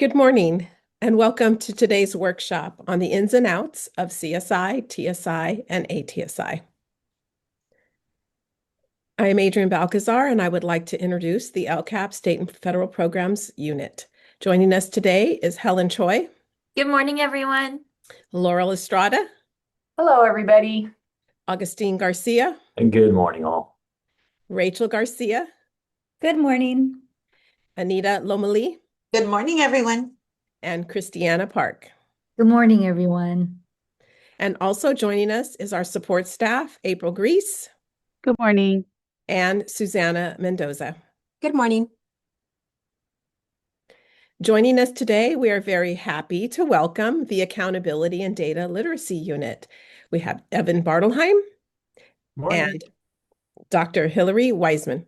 Good morning, and welcome to today's workshop on the ins and outs of CSI, TSI, and ATSI. I am Adrienne Balcazar, and I would like to introduce the LCAP-State and Federal Programs Unit. Joining us today is Helen Choi, Good morning, everyone. Laurel Estrada, Hello, everybody. Augustine Garcia, And good morning, all. Rachel Garcia, Good morning. Anita Lomeli, Good morning, everyone. and Christiana Park. Good morning, everyone. And also joining us is our support staff, April Grease Good morning. and Susanna Mendoza. Good morning. Joining us today, we are very happy to welcome the Accountability and Data Literacy Unit. We have Evan Bartelheim Morning. and Dr. Hillary Wiseman.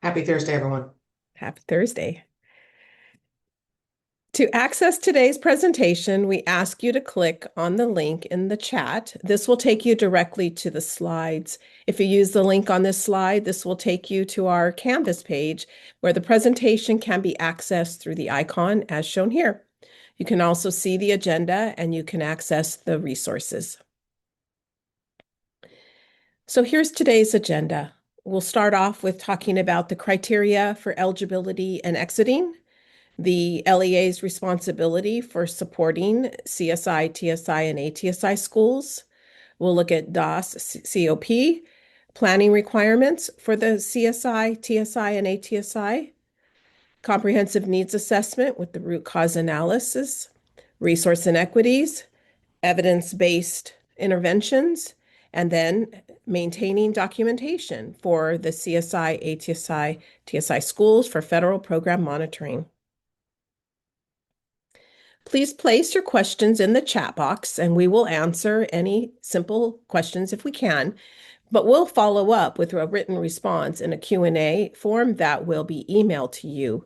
Happy Thursday, everyone. Happy Thursday. To access today's presentation, we ask you to click on the link in the chat. This will take you directly to the slides. If you use the link on this slide, this will take you to our Canvas page where the presentation can be accessed through the icon as shown here. You can also see the agenda and you can access the resources. So here's today's agenda. We'll start off with talking about the criteria for eligibility and exiting, the LEA's responsibility for supporting CSI, TSI, and ATSI schools. We'll look at DOS, COP, planning requirements for the CSI, TSI, and ATSI, comprehensive needs assessment with the root cause analysis, resource inequities, evidence-based interventions, and then maintaining documentation for the CSI, ATSI, TSI schools for federal program monitoring. Please place your questions in the chat box and we will answer any simple questions if we can, but we'll follow up with a written response in a Q&A form that will be emailed to you.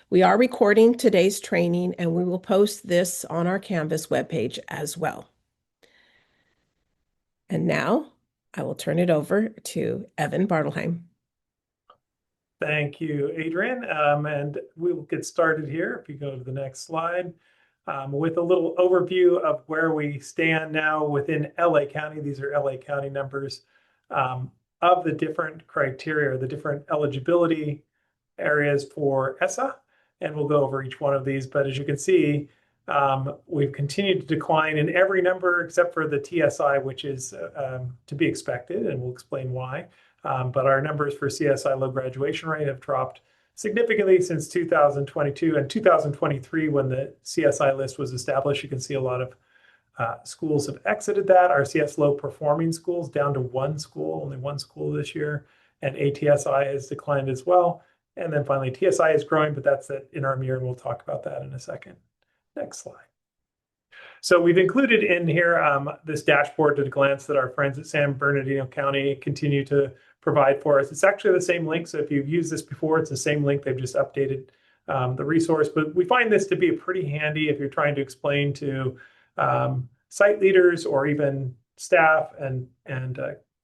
We are recording today's training and we will post this on our Canvas webpage as well. And now I will turn it over to Evan Bartelheim. Thank you, Adrienne. And we will get started here. If you go to the next slide, with a little overview of where we stand now within LA County. These are LA County numbers of the different criteria, the different eligibility areas for ESSA. And we'll go over each one of these. But as you can see, we've continued to decline in every number except for the TSI, which is to be expected, and we'll explain why. But our numbers for CSI low graduation rate have dropped significantly since 2022 and 2023 when the CSI list was established. You can see a lot of schools have exited that. Our CS low performing schools down to one school, only one school this year, and ATSI has declined as well. And then finally, TSI is growing, but that's the interim year, and we'll talk about that in a second. Next slide. So we've included in here this dashboard at a glance that our friends at San Bernardino County continue to provide for us. It's actually the same link. So if you've used this before, it's the same link. They've just updated the resource. But we find this to be pretty handy if you're trying to explain to site leaders or even staff and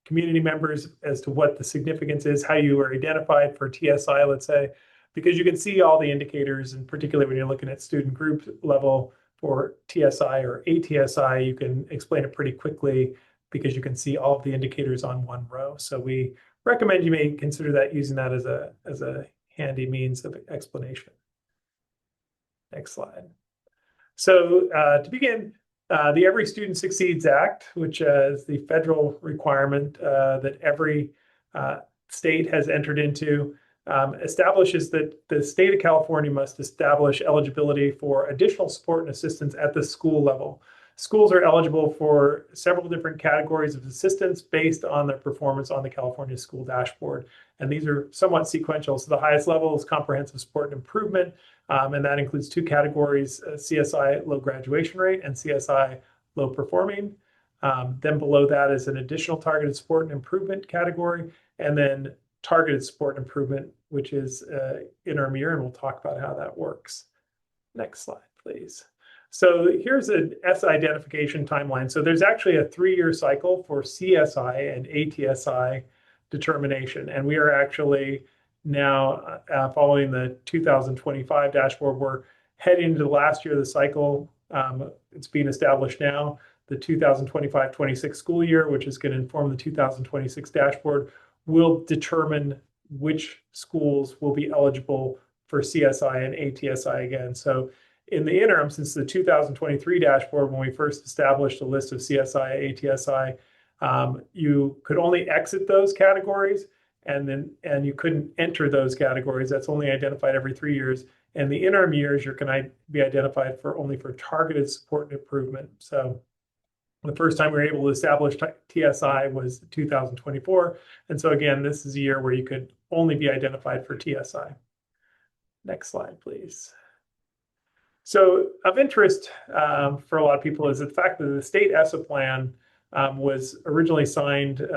community members as to what the significance is, how you are identified for TSI, let's say, because you can see all the indicators, and particularly when you're looking at student group level for TSI or ATSI, you can explain it pretty quickly because you can see all of the indicators on one row. So we recommend you may consider that, using that as a handy means of explanation. Next slide. So to begin, the Every Student Succeeds Act, which is the federal requirement that every state has entered into, establishes that the state of California must establish eligibility for additional support and assistance at the school level. Schools are eligible for several different categories of assistance based on their performance on the California School Dashboard. And these are somewhat sequential. So the highest level is comprehensive support and improvement. And that includes two categories, CSI low graduation rate and CSI low performing. Then below that is an additional targeted support and improvement category. And then targeted support and improvement, which is interim year. And we'll talk about how that works. Next slide, please. So here's an ESSA identification timeline. So there's actually a 3-year cycle for CSI and ATSI determination. And we are actually now following the 2025 dashboard, we're heading into the last year of the cycle. It's being established now, the 2025-26 school year, which is going to inform the 2026 dashboard, will determine which schools will be eligible for CSI and ATSI again. So in the interim, since the 2023 dashboard, when we first established a list of CSI, ATSI, you could only exit those categories, and you couldn't enter those categories. That's only identified every 3 years. And the interim years, you're going to be identified only for targeted support and improvement. So the first time we were able to establish TSI was 2024. And so again, this is a year where you could only be identified for TSI. Next slide, please. So of interest for a lot of people is the fact that the state ESSA plan was originally signed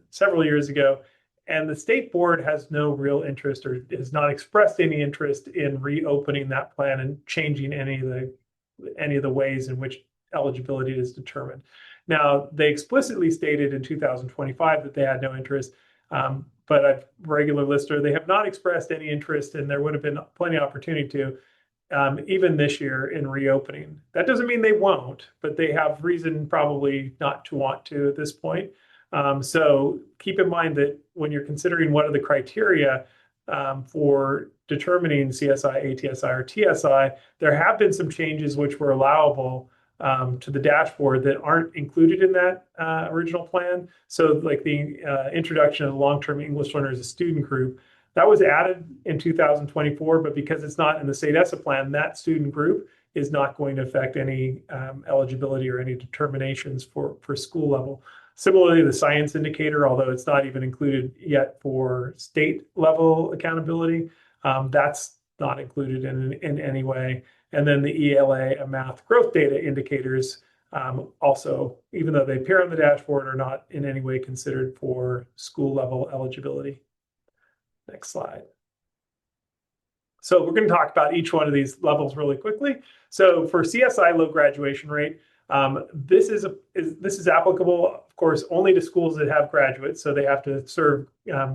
several years ago, and the state board has no real interest or has not expressed any interest in reopening that plan and changing any of the ways in which eligibility is determined. Now, they explicitly stated in 2025 that they had no interest, but a regular lister, they have not expressed any interest, and there would have been plenty of opportunity to, even this year, in reopening. That doesn't mean they won't, but they have reason probably not to want to at this point. So keep in mind that when you're considering what are the criteria for determining CSI, ATSI, or TSI, there have been some changes which were allowable to the dashboard that aren't included in that original plan. So like the introduction of long-term English learners as a student group, that was added in 2024, but because it's not in the state ESSA plan, that student group is not going to affect any eligibility or any determinations for school level. Similarly, the science indicator, although it's not even included yet for state level accountability, that's not included in any way. And then the ELA and math growth data indicators also, even though they appear on the dashboard, are not in any way considered for school level eligibility. Next slide. So we're going to talk about each one of these levels really quickly. So for CSI low graduation rate, this is applicable, of course, only to schools that have graduates. So they have to serve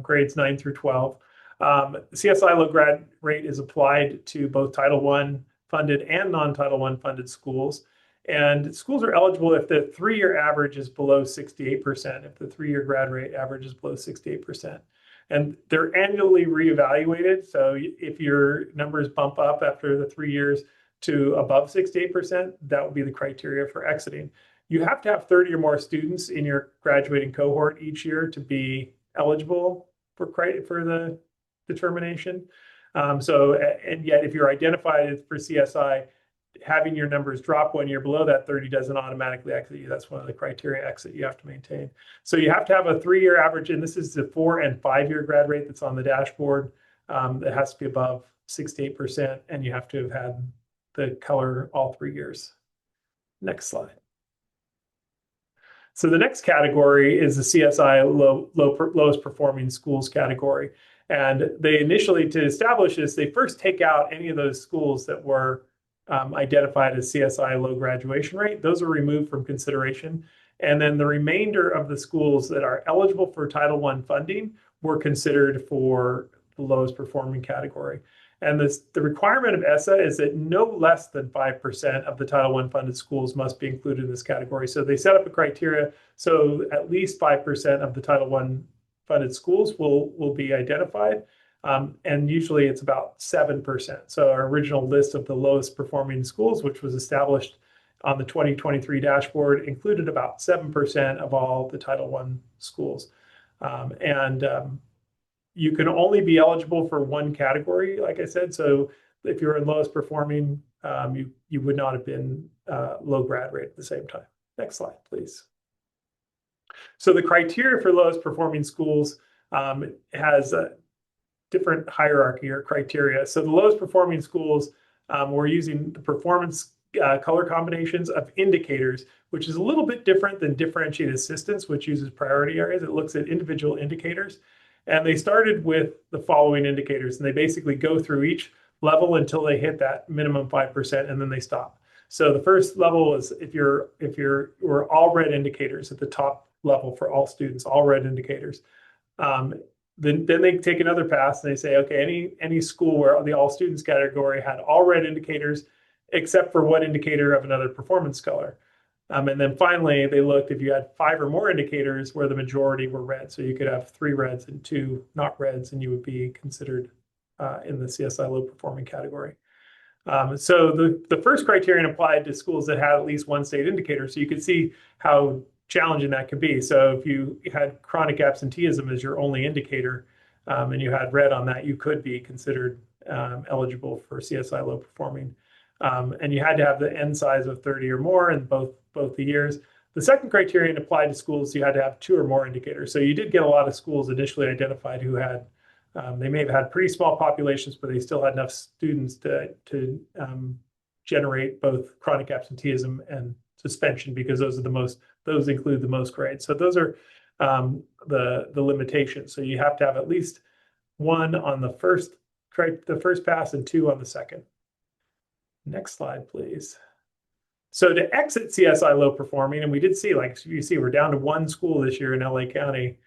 grades 9 through 12. CSI low grad rate is applied to both Title I funded and non-Title I funded schools. And schools are eligible if the 3-year average is below 68%, if the 3-year grad rate average is below 68%. And they're annually reevaluated. So if your numbers bump up after the 3 years to above 68%, that would be the criteria for exiting. You have to have 30 or more students in your graduating cohort each year to be eligible for the determination. And yet if you're identified for CSI, having your numbers drop 1 year below that 30 doesn't automatically exit you. That's one of the criteria exit you have to maintain. So you have to have a 3-year average, and this is the 4 and 5-year grad rate that's on the dashboard. It has to be above 68%, and you have to have had the color all 3 years. Next slide. So the next category is the CSI lowest performing schools category. And they initially, to establish this, they first take out any of those schools that were identified as CSI low graduation rate. Those are removed from consideration. And then the remainder of the schools that are eligible for Title I funding were considered for the lowest performing category. And the requirement of ESSA is that no less than 5% of the Title I funded schools must be included in this category. So they set up a criteria so at least 5% of the Title I funded schools will be identified. And usually it's about 7%. So our original list of the lowest performing schools, which was established on the 2023 dashboard, included about 7% of all the Title I schools. You can only be eligible for one category, like I said. So if you're in lowest performing, you would not have been low grad rate at the same time. Next slide, please. So the criteria for lowest performing schools has a different hierarchy or criteria. So the lowest performing schools, we're using the performance color combinations of indicators, which is a little bit different than differentiated assistance, which uses priority areas. It looks at individual indicators. And they started with the following indicators, and they basically go through each level until they hit that minimum 5%, and then they stop. So the first level is if you're all red indicators at the top level for all students, all red indicators. then they take another pass and they say, okay, any school where the all students category had all red indicators, except for one indicator of another performance color. And then finally, they looked if you had 5 or more indicators where the majority were red. So you could have 3 reds and 2 not reds, and you would be considered in the CSI low performing category. So the first criterion applied to schools that had at least one state indicator. So you could see how challenging that could be. So if you had chronic absenteeism as your only indicator, and you had red on that, you could be considered eligible for CSI low performing. And you had to have the N size of 30 or more in both the years. The second criterion applied to schools, you had to have 2 or more indicators. So you did get a lot of schools initially identified who had, they may have had pretty small populations, but they still had enough students to generate both chronic absenteeism and suspension, because those include the most grades. So those are the limitations. So you have to have at least 1 on the first pass and 2 on the second. Next slide, please. So to exit CSI low performing, and we did see, like you see, we're down to 1 school this year in LA County.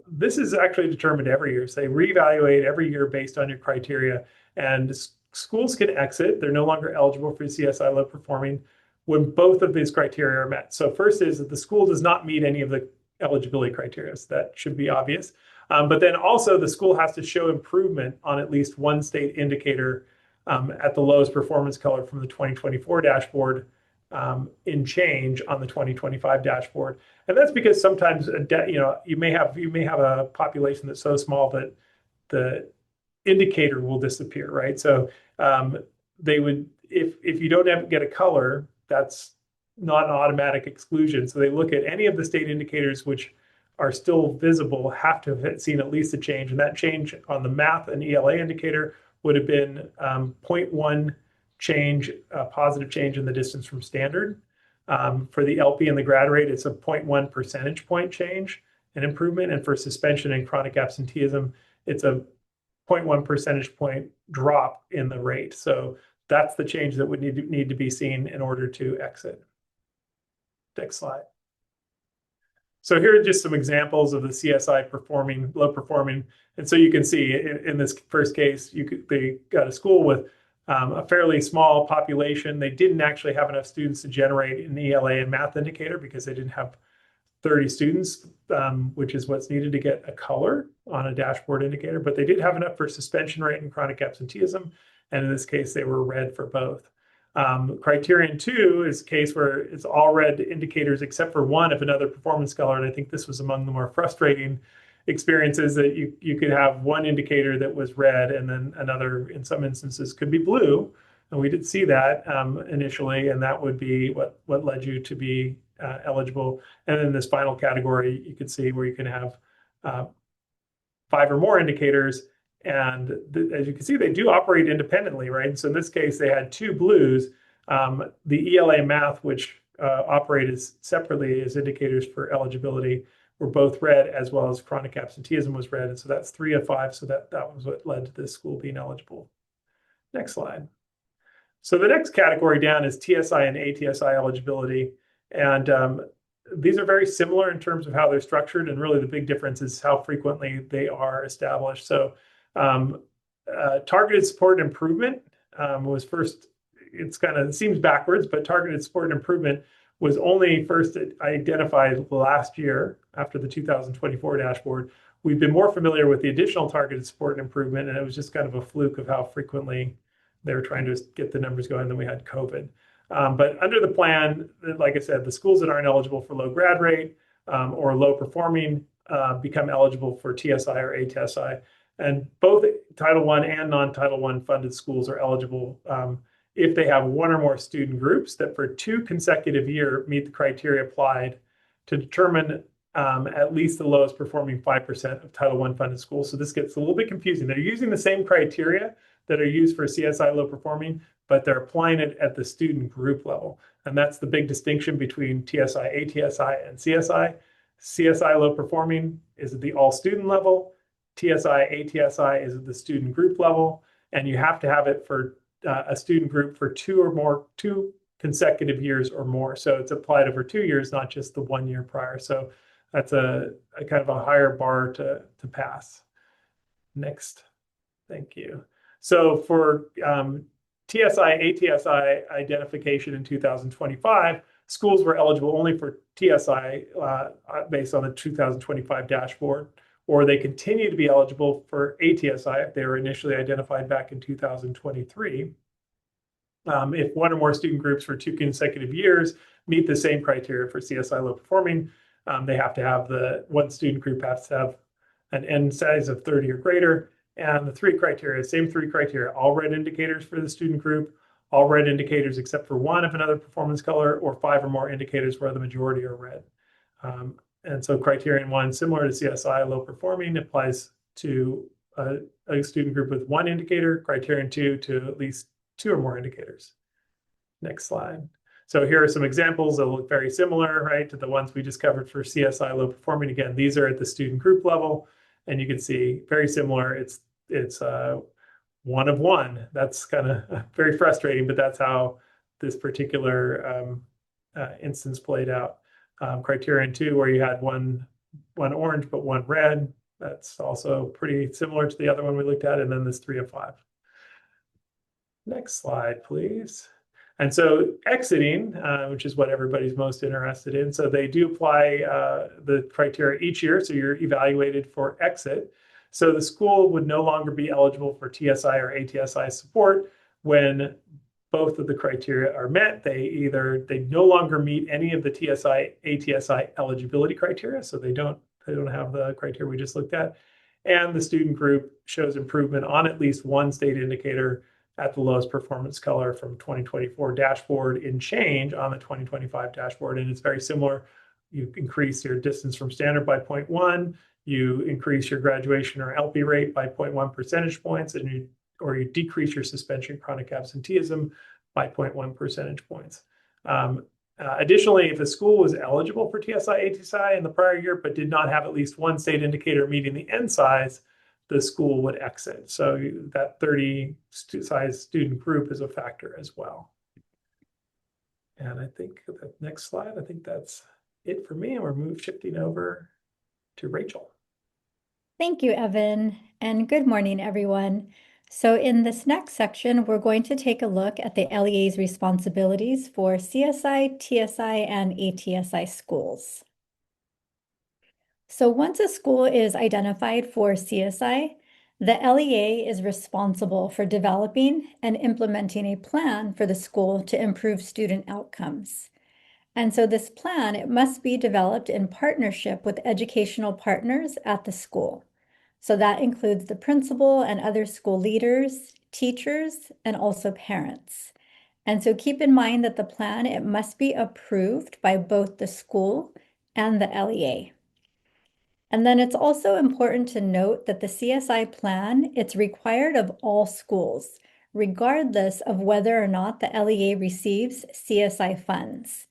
This is actually determined every year. So they reevaluate every year based on your criteria, and schools can exit. They're no longer eligible for CSI low performing when both of these criteria are met. So first is that the school does not meet any of the eligibility criteria. So that should be obvious. But then also the school has to show improvement on at least 1 state indicator at the lowest performance color from the 2024 dashboard in change on the 2025 dashboard. And that's because sometimes you may have a population that's so small that the indicator will disappear, right? So they would, if you don't get a color, that's not an automatic exclusion. So they look at any of the state indicators which are still visible, have to have seen at least a change, and that change on the math and ELA indicator would have been 0.1 change, a positive change in the distance from standard. For the LP and the grad rate, it's a 0.1 percentage point change, an improvement. And for suspension and chronic absenteeism, it's a 0.1 percentage point drop in the rate. So that's the change that would need to be seen in order to exit. Next slide. So here are just some examples of the CSI low performing. And so you can see in this first case, they got a school with a fairly small population. They didn't actually have enough students to generate an ELA and math indicator because they didn't have 30 students, which is what's needed to get a color on a dashboard indicator. But they did have enough for suspension rate and chronic absenteeism. And in this case, they were red for both. Criterion 2 is a case where it's all red indicators except for 1 of another performance color. And I think this was among the more frustrating experiences, that you could have 1 indicator that was red and then another, in some instances, could be blue. And we did see that initially, and that would be what led you to be eligible. And then this final category, you could see where you can have 5 or more indicators. And as you can see, they do operate independently, right? So in this case, they had 2 blues. The ELA math, which operate separately as indicators for eligibility, were both red, as well as chronic absenteeism was red. And so that's 3 of 5. So that was what led to this school being eligible. Next slide. So the next category down is TSI and ATSI eligibility. And these are very similar in terms of how they're structured. And really the big difference is how frequently they are established. So targeted support and improvement was first, it seems backwards, but targeted support and improvement was only first identified last year after the 2024 dashboard. We've been more familiar with the additional targeted support and improvement, and it was just kind of a fluke of how frequently they were trying to get the numbers going. Then we had COVID. But under the plan, like I said, the schools that aren't eligible for low grad rate or low performing become eligible for TSI or ATSI. And both Title I and non-Title I funded schools are eligible if they have 1 or more student groups that for 2 consecutive years meet the criteria applied to determine at least the lowest performing 5% of Title I funded schools. So this gets a little bit confusing. They're using the same criteria that are used for CSI low performing, but they're applying it at the student group level. And that's the big distinction between TSI, ATSI, and CSI. CSI low performing is at the all student level. TSI, ATSI is at the student group level. And you have to have it for a student group for 2 consecutive years or more. So it's applied over 2 years, not just the 1 year prior. So that's a kind of a higher bar to pass. Next. Thank you. So for TSI, ATSI identification in 2025, schools were eligible only for TSI based on the 2025 dashboard, or they continue to be eligible for ATSI if they were initially identified back in 2023. If one or more student groups for 2 consecutive years meet the same criteria for CSI low performing, they have to have one student group has to have an N size of 30 or greater. And the 3 criteria, same 3 criteria, all red indicators for the student group, all red indicators except for one of another performance color, or 5 or more indicators where the majority are red. And so criterion 1, similar to CSI low performing, applies to a student group with 1 indicator, criterion 2 to at least 2 or more indicators. Next slide. So here are some examples that look very similar, right, to the ones we just covered for CSI low performing. Again, these are at the student group level, and you can see very similar. It's 1 of 1. That's kind of very frustrating, but that's how this particular instance played out. Criterion 2, where you had one orange but 1 red. That's also pretty similar to the other one we looked at, and then this 3 of 5. Next slide, please. And so exiting, which is what everybody's most interested in. So they do apply the criteria each year. So you're evaluated for exit. So the school would no longer be eligible for TSI or ATSI support when both of the criteria are met. They no longer meet any of the TSI, ATSI eligibility criteria. So they don't have the criteria we just looked at. And the student group shows improvement on at least one state indicator at the lowest performance color from 2024 dashboard in change on the 2025 dashboard. And it's very similar. You increase your distance from standard by 0.1, you increase your graduation or LP rate by 0.1 percentage points, and you decrease your suspension chronic absenteeism by 0.1 percentage points. Additionally, if a school was eligible for TSI, ATSI in the prior year, but did not have at least one state indicator meeting the N size, the school would exit. So that 30 size student group is a factor as well. And I think the next slide, I think that's it for me. And we're shifting over to Rachel. Thank you, Evan, and good morning, everyone. So in this next section, we're going to take a look at the LEA's responsibilities for CSI, TSI, and ATSI schools. So once a school is identified for CSI, the LEA is responsible for developing and implementing a plan for the school to improve student outcomes. And so this plan, it must be developed in partnership with educational partners at the school. So that includes the principal and other school leaders, teachers, and also parents. And so keep in mind that the plan, it must be approved by both the school and the LEA. And then it's also important to note that the CSI plan, it's required of all schools, regardless of whether or not the LEA receives CSI funds.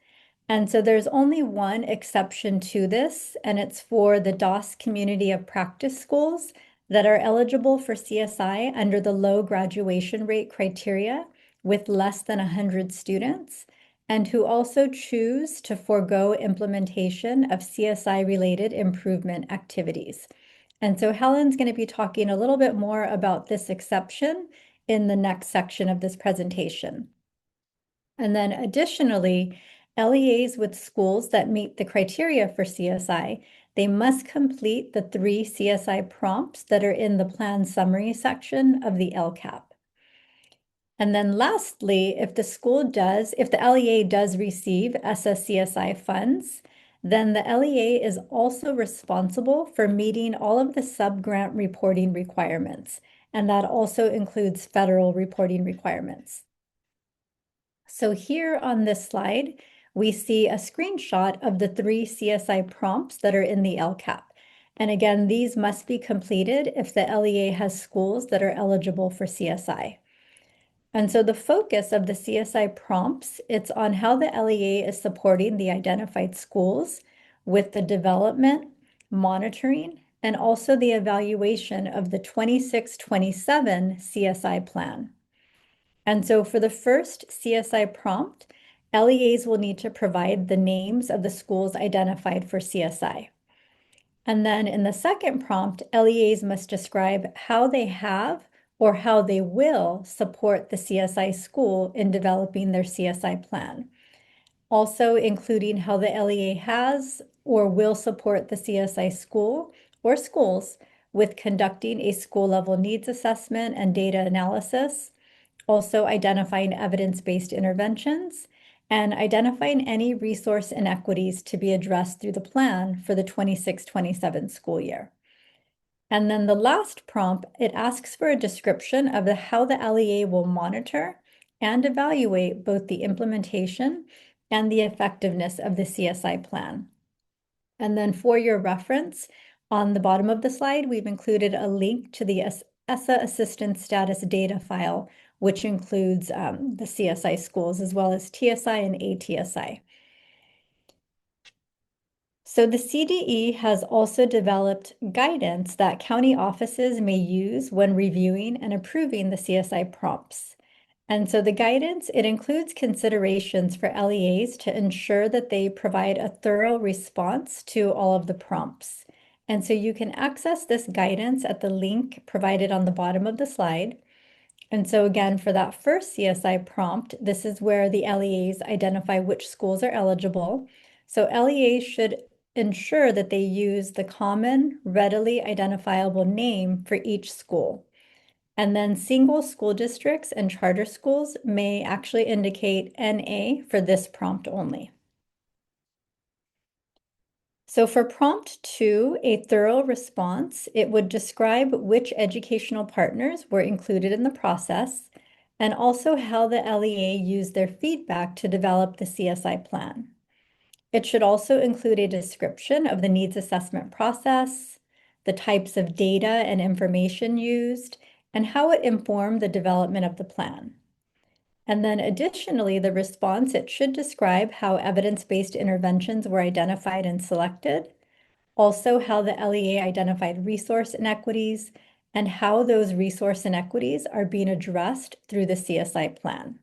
And so there's only one exception to this, and it's for the DOS community of practice schools that are eligible for CSI under the low graduation rate criteria with less than 100 students, and who also choose to forego implementation of CSI-related improvement activities. And so Helen's going to be talking a little bit more about this exception in the next section of this presentation. And then additionally, LEAs with schools that meet the criteria for CSI, they must complete the 3 CSI prompts that are in the plan summary section of the LCAP. And then lastly, if the LEA does receive SSCSI funds, then the LEA is also responsible for meeting all of the sub-grant reporting requirements. And that also includes federal reporting requirements. So here on this slide, we see a screenshot of the 3 CSI prompts that are in the LCAP. And again, these must be completed if the LEA has schools that are eligible for CSI. And so the focus of the CSI prompts, it's on how the LEA is supporting the identified schools with the development, monitoring, and also the evaluation of the 26-27 CSI plan. And so for the first CSI prompt, LEAs will need to provide the names of the schools identified for CSI. And then in the second prompt, LEAs must describe how they have or how they will support the CSI school in developing their CSI plan. Also including how the LEA has or will support the CSI school or schools with conducting a school level needs assessment and data analysis, also identifying evidence-based interventions, and identifying any resource inequities to be addressed through the plan for the 26-27 school year. And then the last prompt, it asks for a description of how the LEA will monitor and evaluate both the implementation and the effectiveness of the CSI plan. And then for your reference, on the bottom of the slide, we've included a link to the ESSA Assistance Status Data file, which includes the CSI schools as well as TSI and ATSI. So the CDE has also developed guidance that county offices may use when reviewing and approving the CSI prompts. And so the guidance, it includes considerations for LEAs to ensure that they provide a thorough response to all of the prompts. And so you can access this guidance at the link provided on the bottom of the slide. And so again, for that first CSI prompt, this is where the LEAs identify which schools are eligible. So LEAs should ensure that they use the common, readily identifiable name for each school. And then single school districts and charter schools may actually indicate NA for this prompt only. So for prompt 2, a thorough response, it would describe which educational partners were included in the process and also how the LEA used their feedback to develop the CSI plan. It should also include a description of the needs assessment process, the types of data and information used, and how it informed the development of the plan. And then additionally, the response, it should describe how evidence-based interventions were identified and selected, also how the LEA identified resource inequities, and how those resource inequities are being addressed through the CSI plan.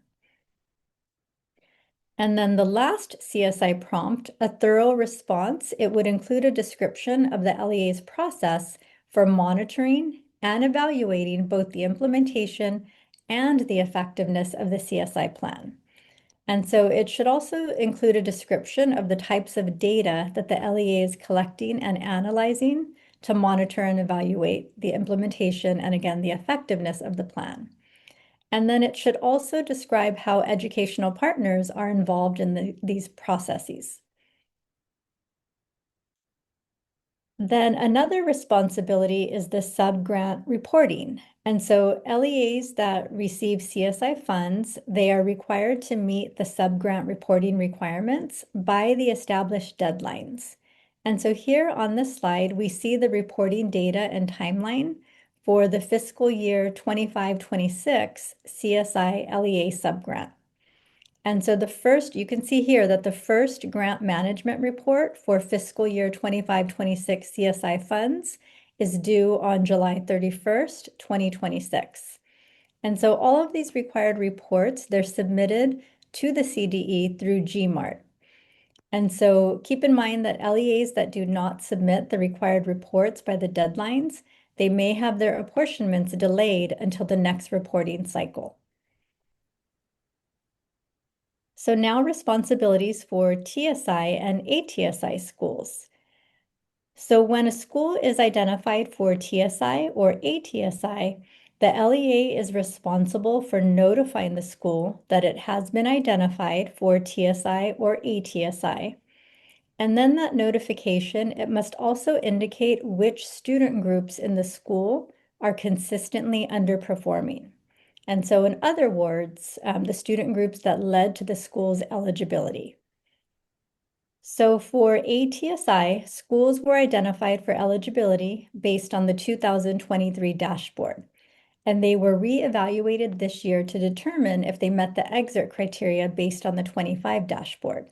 And then the last CSI prompt, a thorough response, it would include a description of the LEA's process for monitoring and evaluating both the implementation and the effectiveness of the CSI plan. And so it should also include a description of the types of data that the LEA is collecting and analyzing to monitor and evaluate the implementation and again, the effectiveness of the plan. And then it should also describe how educational partners are involved in these processes. Then another responsibility is the subgrant reporting. And so LEAs that receive CSI funds, they are required to meet the subgrant reporting requirements by the established deadlines. And so here on this slide, we see the reporting data and timeline for the fiscal year 25-26 CSI LEA subgrant. And so you can see here that the first grant management report for fiscal year 25-26 CSI funds is due on July 31st, 2026. And so all of these required reports, they're submitted to the CDE through GMART. And so keep in mind that LEAs that do not submit the required reports by the deadlines, they may have their apportionments delayed until the next reporting cycle. So now responsibilities for TSI and ATSI schools. So when a school is identified for TSI or ATSI, the LEA is responsible for notifying the school that it has been identified for TSI or ATSI. And then that notification, it must also indicate which student groups in the school are consistently underperforming. And so in other words, the student groups that led to the school's eligibility. So for ATSI, schools were identified for eligibility based on the 2023 dashboard, and they were reevaluated this year to determine if they met the exit criteria based on the 25 dashboard.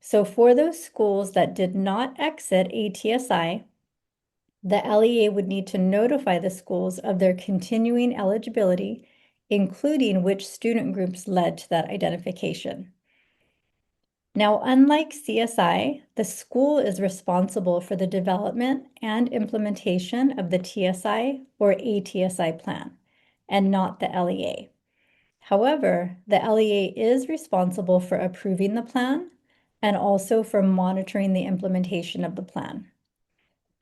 So for those schools that did not exit ATSI, the LEA would need to notify the schools of their continuing eligibility, including which student groups led to that identification. Now, unlike CSI, the school is responsible for the development and implementation of the TSI or ATSI plan, and not the LEA. However, the LEA is responsible for approving the plan and also for monitoring the implementation of the plan.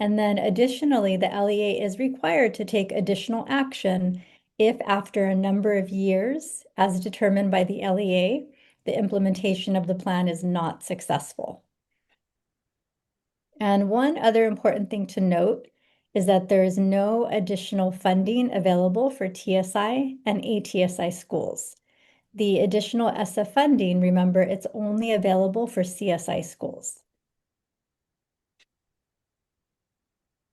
And then additionally, the LEA is required to take additional action if after a number of years, as determined by the LEA, the implementation of the plan is not successful. And one other important thing to note is that there is no additional funding available for TSI and ATSI schools. The additional ESSA funding, remember, it's only available for CSI schools.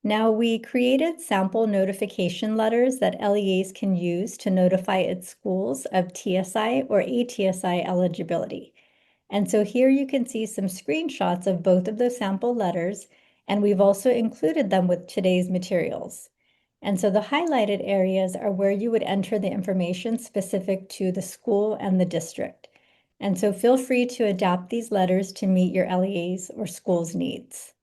Now, we created sample notification letters that LEAs can use to notify its schools of TSI or ATSI eligibility. And so here you can see some screenshots of both of those sample letters, and we've also included them with today's materials. And so the highlighted areas are where you would enter the information specific to the school and the district. And so feel free to adapt these letters to meet your LEAs or school's needs.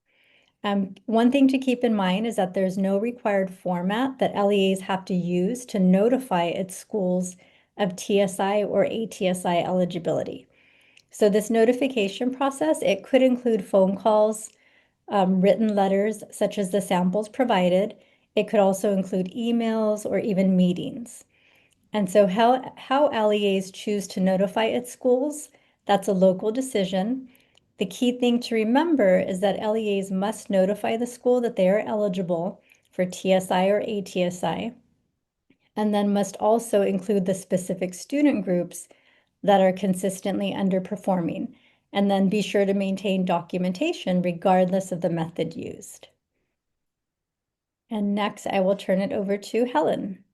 One thing to keep in mind is that there's no required format that LEAs have to use to notify its schools of TSI or ATSI eligibility. So this notification process, it could include phone calls, written letters, such as the samples provided. It could also include emails or even meetings. And so how LEAs choose to notify its schools, that's a local decision. The key thing to remember is that LEAs must notify the school that they are eligible for TSI or ATSI, and then must also include the specific student groups that are consistently underperforming, and then be sure to maintain documentation regardless of the method used. And next, I will turn it over to Helen.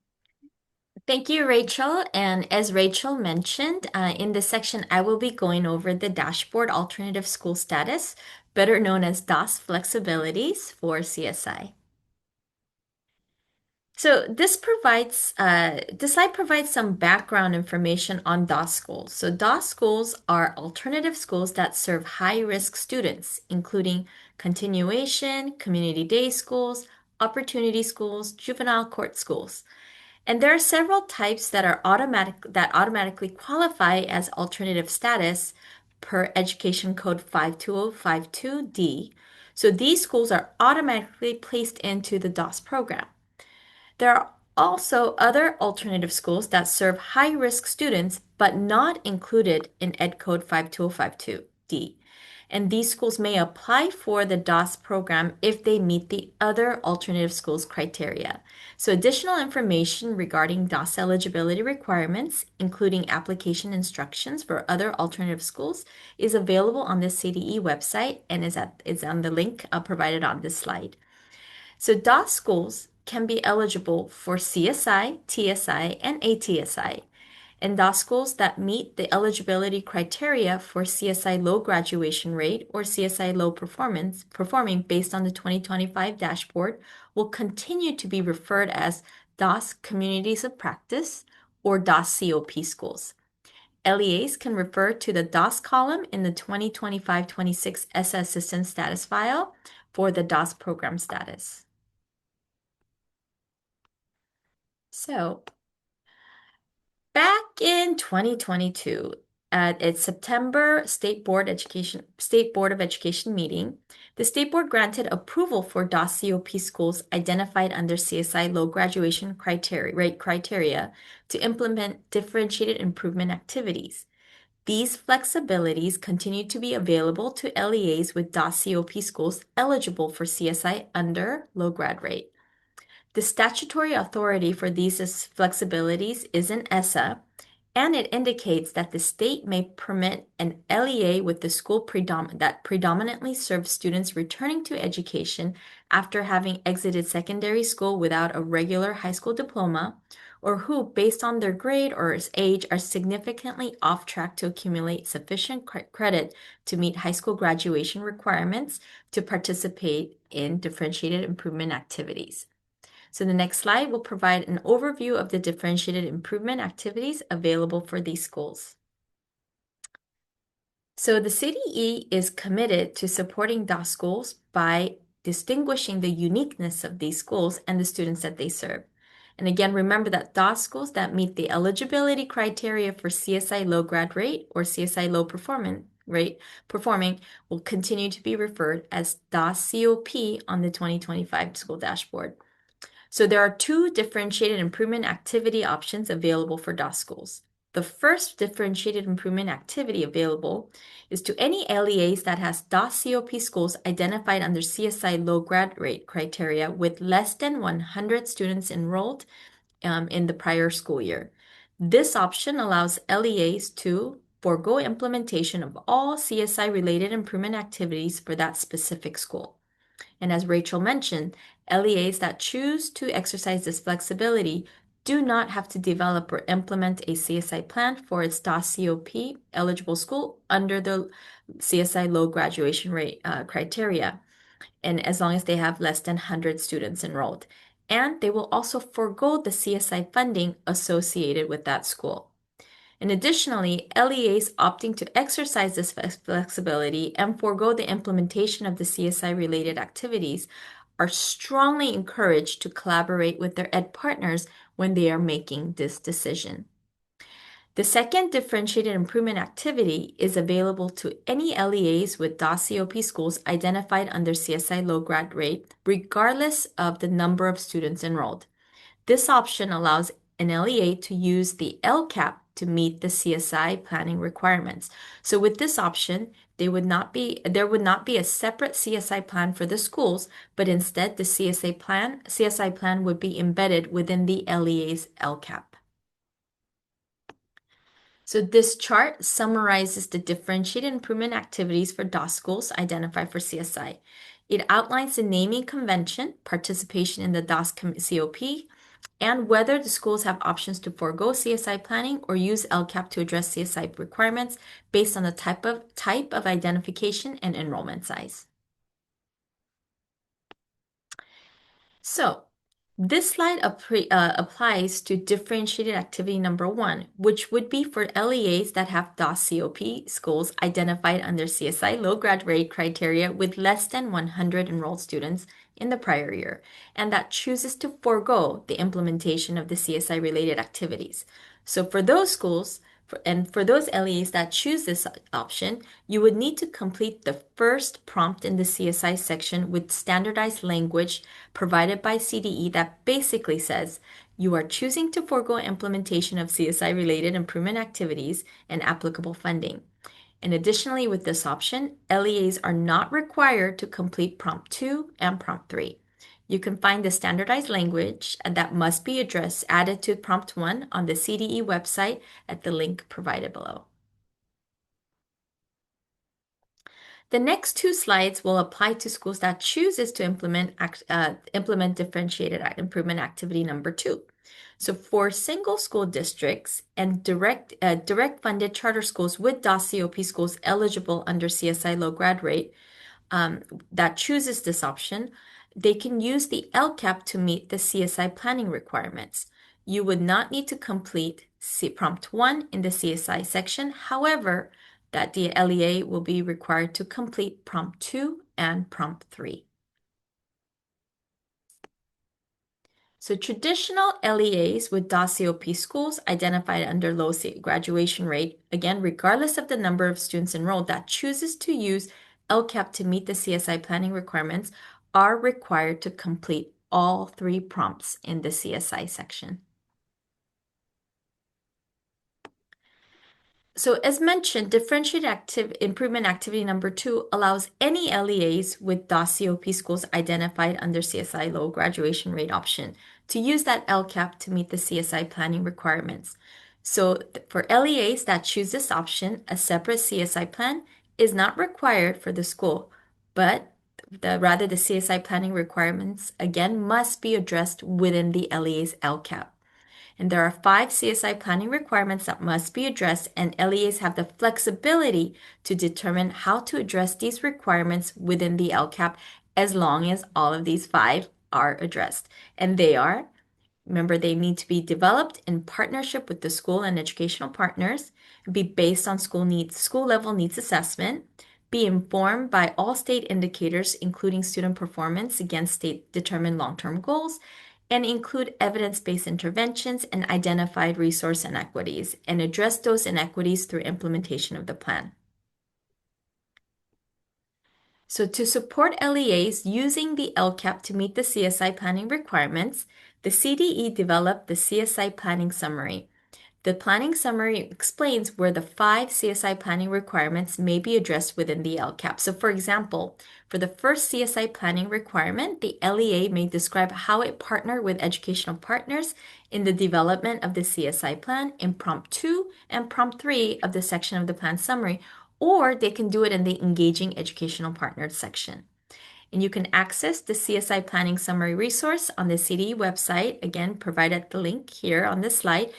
Thank you, Rachel. And as Rachel mentioned, in this section, I will be going over the Dashboard Alternative School Status, better known as DOS Flexibilities for CSI. So this slide provides some background information on DOS schools. So DOS schools are alternative schools that serve high-risk students, including continuation, community day schools, opportunity schools, juvenile court schools. And there are several types that automatically qualify as alternative status per Education Code 52052D. So these schools are automatically placed into the DOS program. There are also other alternative schools that serve high-risk students but not included in Ed Code 52052D. And these schools may apply for the DOS program if they meet the other alternative schools criteria. So additional information regarding DOS eligibility requirements, including application instructions for other alternative schools, is available on the CDE website and is on the link provided on this slide. So DOS schools can be eligible for CSI, TSI, and ATSI. And DOS schools that meet the eligibility criteria for CSI low graduation rate or CSI low performing based on the 2025 dashboard will continue to be referred as DOS Communities of Practice or DOS COP schools. LEAs can refer to the DOS column in the 2025-26 ESSA Assistance Status file for the DOS program status. So, back in 2022, at its September State Board of Education meeting, the State Board granted approval for DOS COP schools identified under CSI low graduation rate criteria to implement differentiated improvement activities. These flexibilities continue to be available to LEAs with DOS COP schools eligible for CSI under low grad rate. The statutory authority for these flexibilities is in ESSA, and it indicates that the state may permit an LEA with the school that predominantly serves students returning to education after having exited secondary school without a regular high school diploma, or who, based on their grade or age, are significantly off track to accumulate sufficient credit to meet high school graduation requirements to participate in differentiated improvement activities. So the next slide will provide an overview of the differentiated improvement activities available for these schools. So the CDE is committed to supporting DOS schools by distinguishing the uniqueness of these schools and the students that they serve. And again, remember that DOS schools that meet the eligibility criteria for CSI low grad rate or CSI low performing will continue to be referred as DOS COP on the 2025 school dashboard. So there are two differentiated improvement activity options available for DOS schools. The first differentiated improvement activity available is to any LEAs that has DOS COP schools identified under CSI low grad rate criteria with less than 100 students enrolled in the prior school year. This option allows LEAs to forego implementation of all CSI-related improvement activities for that specific school. And as Rachel mentioned, LEAs that choose to exercise this flexibility do not have to develop or implement a CSI plan for its DOS COP eligible school under the CSI low graduation rate criteria, and as long as they have less than 100 students enrolled. And they will also forego the CSI funding associated with that school. And additionally, LEAs opting to exercise this flexibility and forego the implementation of the CSI-related activities are strongly encouraged to collaborate with their ed partners when they are making this decision. The second differentiated improvement activity is available to any LEAs with DOS COP schools identified under CSI low grad rate, regardless of the number of students enrolled. This option allows an LEA to use the LCAP to meet the CSI planning requirements. So with this option, there would not be a separate CSI plan for the schools, but instead the CSI plan would be embedded within the LEA's LCAP. So this chart summarizes the differentiated improvement activities for DOS schools identified for CSI. It outlines the naming convention, participation in the DOS COP, and whether the schools have options to forego CSI planning or use LCAP to address CSI requirements based on the type of identification and enrollment size. So this slide applies to differentiated activity number 1, which would be for LEAs that have DOS COP schools identified under CSI low grad rate criteria with less than 100 enrolled students in the prior year, and that chooses to forego the implementation of the CSI-related activities. So for those schools, for those LEAs that choose this option, you would need to complete the first prompt in the CSI section with standardized language provided by CDE that basically says, you are choosing to forego implementation of CSI-related improvement activities and applicable funding. And additionally, with this option, LEAs are not required to complete prompt 2 and prompt 3. You can find the standardized language that must be added to prompt 1 on the CDE website at the link provided below. The next two slides will apply to schools that chooses to implement differentiated improvement activity number 2. So for single school districts and direct funded charter schools with DOS COP schools eligible under CSI low grad rate that chooses this option, they can use the LCAP to meet the CSI planning requirements. You would not need to complete prompt 1 in the CSI section. However, that the LEA will be required to complete prompt 2 and prompt 3. So traditional LEAs with DOS COP schools identified under low graduation rate, again, regardless of the number of students enrolled, that chooses to use LCAP to meet the CSI planning requirements are required to complete all 3 prompts in the CSI section. So as mentioned, differentiated improvement activity number 2 allows any LEAs with DOS COP schools identified under CSI low graduation rate option to use that LCAP to meet the CSI planning requirements. So for LEAs that choose this option, a separate CSI plan is not required for the school, but rather the CSI planning requirements again must be addressed within the LEA's LCAP. And there are 5 CSI planning requirements that must be addressed, and LEAs have the flexibility to determine how to address these requirements within the LCAP as long as all of these 5 are addressed. And they are Remember, they need to be developed in partnership with the school and educational partners, be based on school level needs assessment, be informed by all state indicators, including student performance against state-determined long-term goals, and include evidence-based interventions and identified resource inequities, and address those inequities through implementation of the plan. So to support LEAs using the LCAP to meet the CSI planning requirements, the CDE developed the CSI Planning Summary. The planning summary explains where the 5 CSI planning requirements may be addressed within the LCAP. So for example, for the first CSI planning requirement, the LEA may describe how it partnered with educational partners in the development of the CSI plan in Prompt 2 and Prompt 3 of the section of the plan summary, or they can do it in the Engaging Educational Partners section. And you can access the CSI Planning Summary resource on the CDE website, again, provided the link here on this slide,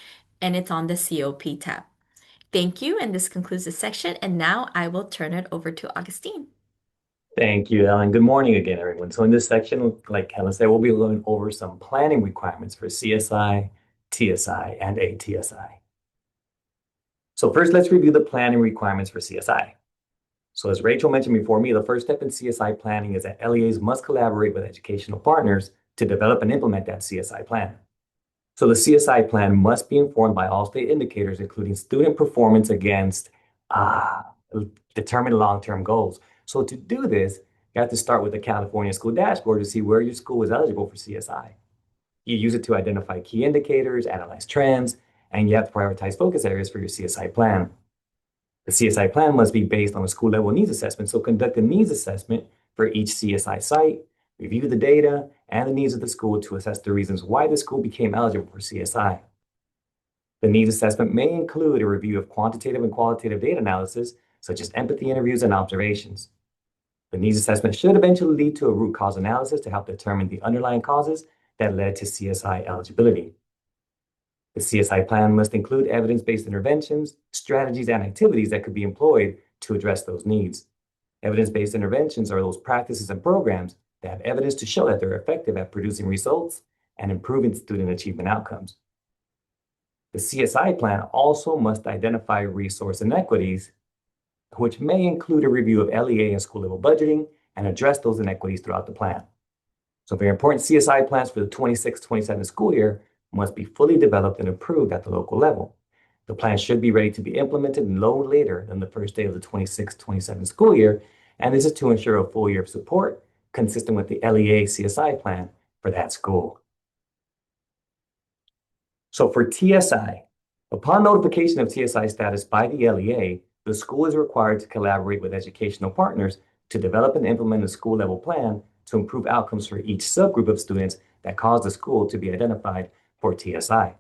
and it's on the COP tab. Thank you, and this concludes the section, and now I will turn it over to Augustine. Thank you, Ellen. Good morning again, everyone. So in this section, like Helen said, we'll be going over some planning requirements for CSI, TSI, and ATSI. So first, let's review the planning requirements for CSI. So as Rachel mentioned before me, the first step in CSI planning is that LEAs must collaborate with educational partners to develop and implement that CSI plan. So the CSI plan must be informed by all state indicators, including student performance against determined long-term goals. So to do this, you have to start with the California School Dashboard to see where your school is eligible for CSI. You use it to identify key indicators, analyze trends, and you have to prioritize focus areas for your CSI plan. The CSI plan must be based on a school level needs assessment, so conduct a needs assessment for each CSI site, review the data and the needs of the school to assess the reasons why the school became eligible for CSI. The needs assessment may include a review of quantitative and qualitative data analysis, such as empathy interviews and observations. The needs assessment should eventually lead to a root cause analysis to help determine the underlying causes that led to CSI eligibility. The CSI plan must include evidence-based interventions, strategies, and activities that could be employed to address those needs. Evidence-based interventions are those practices and programs that have evidence to show that they're effective at producing results and improving student achievement outcomes. The CSI plan also must identify resource inequities, which may include a review of LEA and school level budgeting and address those inequities throughout the plan. So very important, CSI plans for the 26-27 school year must be fully developed and approved at the local level. The plan should be ready to be implemented no later than the first day of the 26-27 school year, and this is to ensure a full year of support consistent with the LEA CSI plan for that school. So for TSI, upon notification of TSI status by the LEA, the school is required to collaborate with educational partners to develop and implement a school level plan to improve outcomes for each subgroup of students that cause the school to be identified for TSI.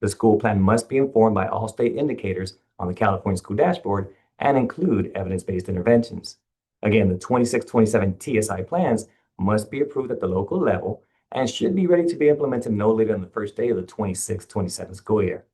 The school plan must be informed by all state indicators on the California School Dashboard and include evidence-based interventions. Again, the 26-27 TSI plans must be approved at the local level and should be ready to be implemented no later than the first day of the 26-27 school year.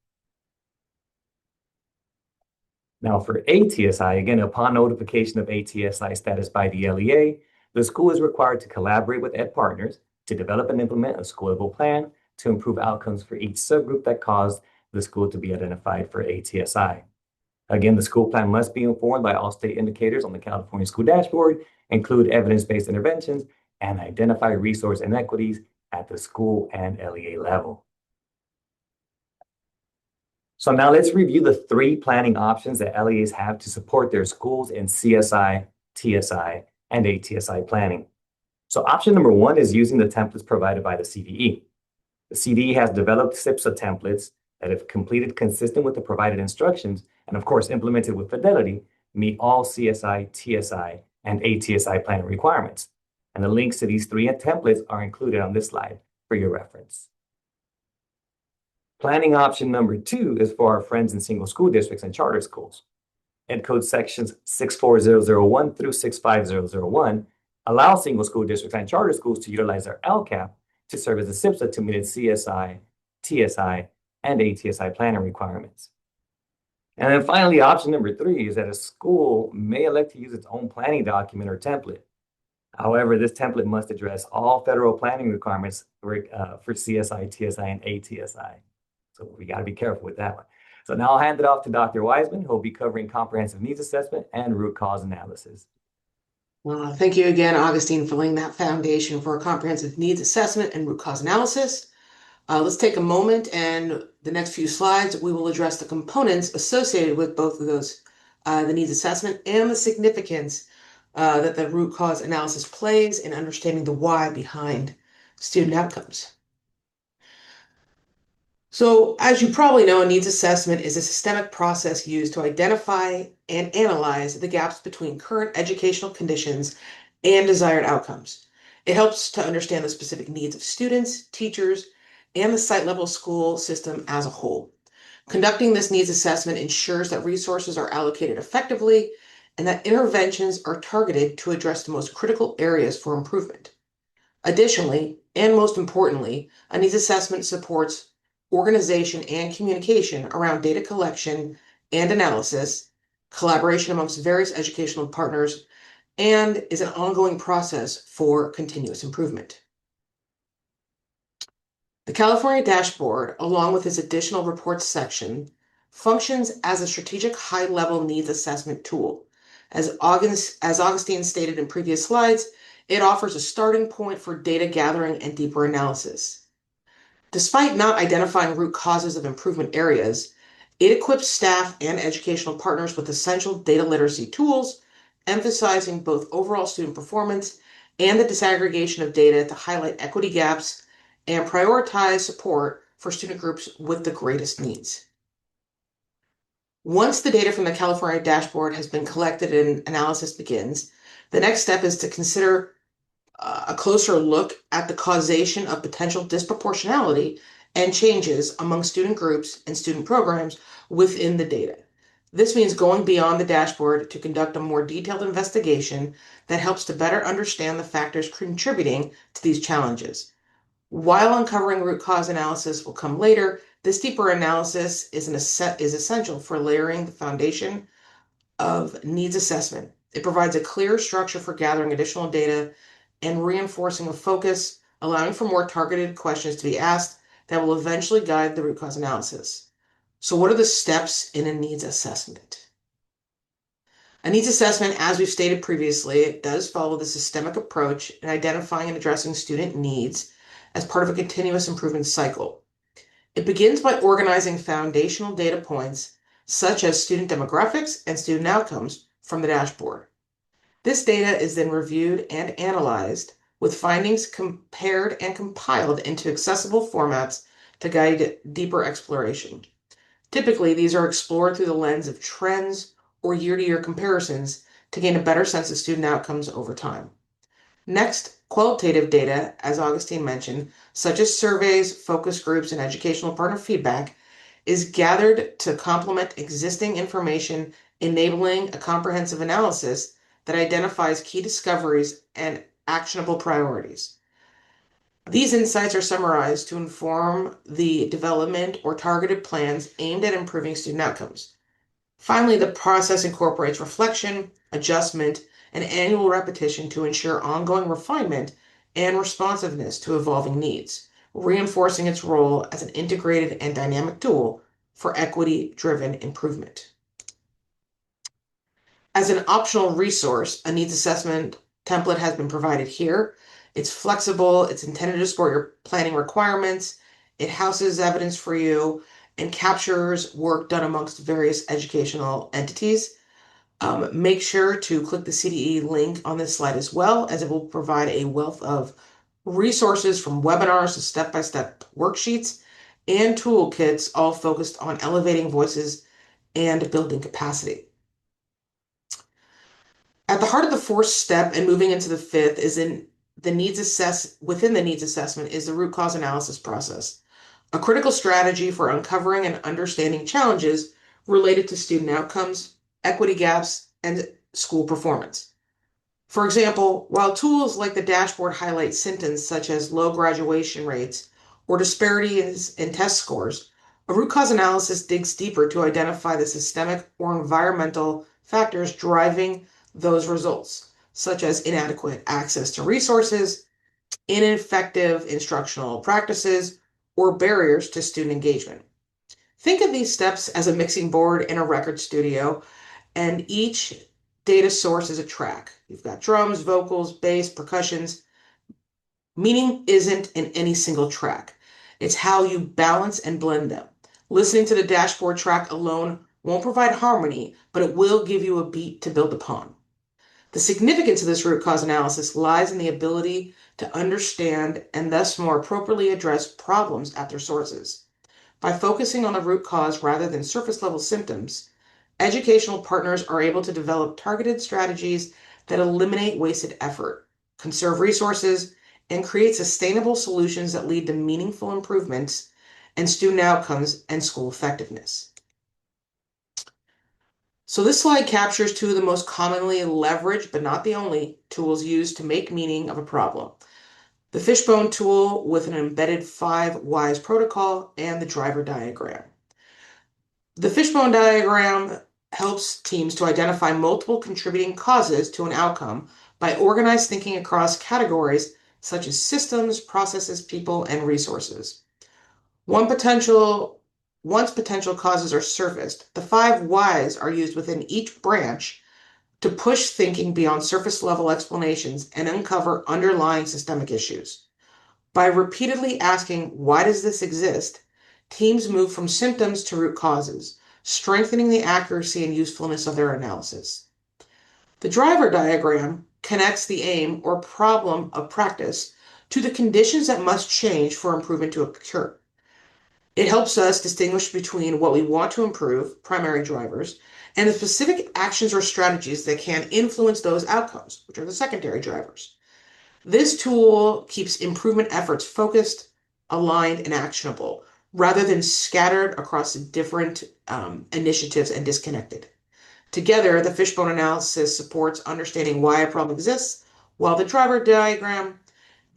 Now for ATSI, again, upon notification of ATSI status by the LEA, the school is required to collaborate with ed partners to develop and implement a school level plan to improve outcomes for each subgroup that caused the school to be identified for ATSI. Again, the school plan must be informed by all state indicators on the California School Dashboard, include evidence-based interventions, and identify resource inequities at the school and LEA level. So now let's review the 3 planning options that LEAs have to support their schools in CSI, TSI, and ATSI planning. So option number 1 is using the templates provided by the CDE. The CDE has developed SIPSA templates that, if completed consistent with the provided instructions, and of course implemented with fidelity, meet all CSI, TSI, and ATSI planning requirements. And the links to these 3 templates are included on this slide for your reference. Planning option number 2 is for our friends in single school districts and charter schools. Ed Code sections 64001 through 65001 allow single school districts and charter schools to utilize their LCAP to serve as a SIPSA to meet its CSI, TSI, and ATSI planning requirements. And then finally, option number 3 is that a school may elect to use its own planning document or template. However, this template must address all federal planning requirements for CSI, TSI, and ATSI. So we got to be careful with that one. So now I'll hand it off to Dr. Wiseman, who will be covering comprehensive needs assessment and root cause analysis. Thank you again, Augustine, for laying that foundation for a comprehensive needs assessment and root cause analysis. Let's take a moment, and the next few slides, we will address the components associated with both of those, the needs assessment and the significance that the root cause analysis plays in understanding the why behind student outcomes. So, as you probably know, a needs assessment is a systemic process used to identify and analyze the gaps between current educational conditions and desired outcomes. It helps to understand the specific needs of students, teachers, and the site-level school system as a whole. Conducting this needs assessment ensures that resources are allocated effectively and that interventions are targeted to address the most critical areas for improvement. Additionally, and most importantly, a needs assessment supports organization and communication around data collection and analysis, collaboration amongst various educational partners, and is an ongoing process for continuous improvement. The California Dashboard, along with its additional reports section, functions as a strategic high-level needs assessment tool. As Augustine stated in previous slides, it offers a starting point for data gathering and deeper analysis. Despite not identifying root causes of improvement areas, it equips staff and educational partners with essential data literacy tools, emphasizing both overall student performance and the disaggregation of data to highlight equity gaps and prioritize support for student groups with the greatest needs. Once the data from the California Dashboard has been collected and analysis begins, the next step is to consider a closer look at the causation of potential disproportionality and changes among student groups and student programs within the data. This means going beyond the dashboard to conduct a more detailed investigation that helps to better understand the factors contributing to these challenges. While uncovering root cause analysis will come later, this deeper analysis is essential for layering the foundation of needs assessment. It provides a clear structure for gathering additional data and reinforcing a focus, allowing for more targeted questions to be asked that will eventually guide the root cause analysis. So what are the steps in a needs assessment? A needs assessment, as we've stated previously, it does follow the systemic approach in identifying and addressing student needs as part of a continuous improvement cycle. It begins by organizing foundational data points, such as student demographics and student outcomes, from the dashboard. This data is then reviewed and analyzed, with findings compared and compiled into accessible formats to guide deeper exploration. Typically, these are explored through the lens of trends or year-to-year comparisons to gain a better sense of student outcomes over time. Next, qualitative data, as Augustine mentioned, such as surveys, focus groups, and educational partner feedback, is gathered to complement existing information, enabling a comprehensive analysis that identifies key discoveries and actionable priorities. These insights are summarized to inform the development or targeted plans aimed at improving student outcomes. Finally, the process incorporates reflection, adjustment, and annual repetition to ensure ongoing refinement and responsiveness to evolving needs, reinforcing its role as an integrated and dynamic tool for equity-driven improvement. As an optional resource, a needs assessment template has been provided here. It's flexible, it's intended to support your planning requirements, it houses evidence for you, and captures work done amongst various educational entities. Make sure to click the CDE link on this slide as well, as it will provide a wealth of resources from webinars to step-by-step worksheets and toolkits, all focused on elevating voices and building capacity. At the heart of the fourth step and moving into the fifth is within the needs assessment is the root cause analysis process, a critical strategy for uncovering and understanding challenges related to student outcomes, equity gaps, and school performance. For example, while tools like the dashboard highlight symptoms such as low graduation rates or disparities in test scores, a root cause analysis digs deeper to identify the systemic or environmental factors driving those results. such as inadequate access to resources, ineffective instructional practices, or barriers to student engagement. Think of these steps as a mixing board in a record studio, and each data source is a track. You've got drums, vocals, bass, percussions. Meaning isn't in any single track. It's how you balance and blend them. Listening to the dashboard track alone won't provide harmony, but it will give you a beat to build upon. The significance of this root cause analysis lies in the ability to understand and thus more appropriately address problems at their sources. By focusing on the root cause rather than surface level symptoms, educational partners are able to develop targeted strategies that eliminate wasted effort, conserve resources, and create sustainable solutions that lead to meaningful improvements in student outcomes and school effectiveness. So this slide captures two of the most commonly leveraged, but not the only, tools used to make meaning of a problem. The fishbone tool with an embedded 5 whys protocol and the driver diagram. The fishbone diagram helps teams to identify multiple contributing causes to an outcome by organized thinking across categories such as systems, processes, people, and resources. Once potential causes are surfaced, the 5 whys are used within each branch to push thinking beyond surface level explanations and uncover underlying systemic issues. By repeatedly asking, why does this exist? Teams move from symptoms to root causes, strengthening the accuracy and usefulness of their analysis. The driver diagram connects the aim or problem of practice to the conditions that must change for improvement to occur. It helps us distinguish between what we want to improve, primary drivers, and the specific actions or strategies that can influence those outcomes, which are the secondary drivers. This tool keeps improvement efforts focused, aligned, and actionable, rather than scattered across different initiatives and disconnected. Together, the fishbone analysis supports understanding why a problem exists, while the driver diagram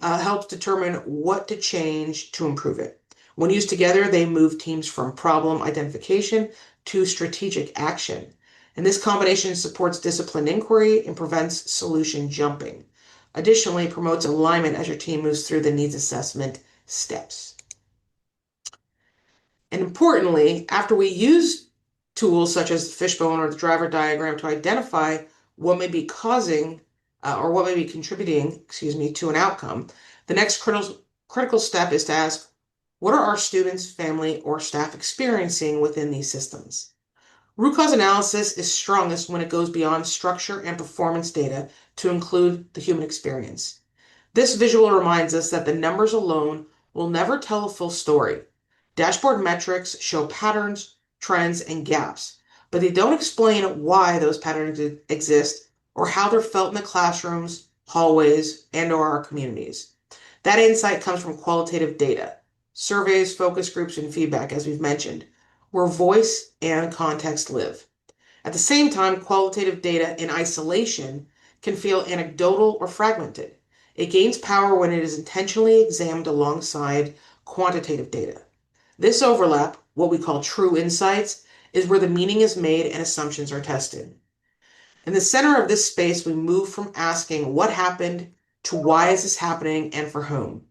helps determine what to change to improve it. When used together, they move teams from problem identification to strategic action. And this combination supports disciplined inquiry and prevents solution jumping. Additionally, it promotes alignment as your team moves through the needs assessment steps. And importantly, after we use tools such as the fishbone or the driver diagram to identify what may be causing or what may be contributing, to an outcome, the next critical step is to ask, what are our students, family, or staff experiencing within these systems? Root cause analysis is strongest when it goes beyond structure and performance data to include the human experience. This visual reminds us that the numbers alone will never tell a full story. Dashboard metrics show patterns, trends, and gaps, but they don't explain why those patterns exist or how they're felt in the classrooms, hallways, and/or our communities. That insight comes from qualitative data, surveys, focus groups, and feedback, as we've mentioned, where voice and context live. At the same time, qualitative data in isolation can feel anecdotal or fragmented. It gains power when it is intentionally examined alongside quantitative data. This overlap, what we call true insights, is where the meaning is made and assumptions are tested. In the center of this space, we move from asking what happened to why is this happening and for whom.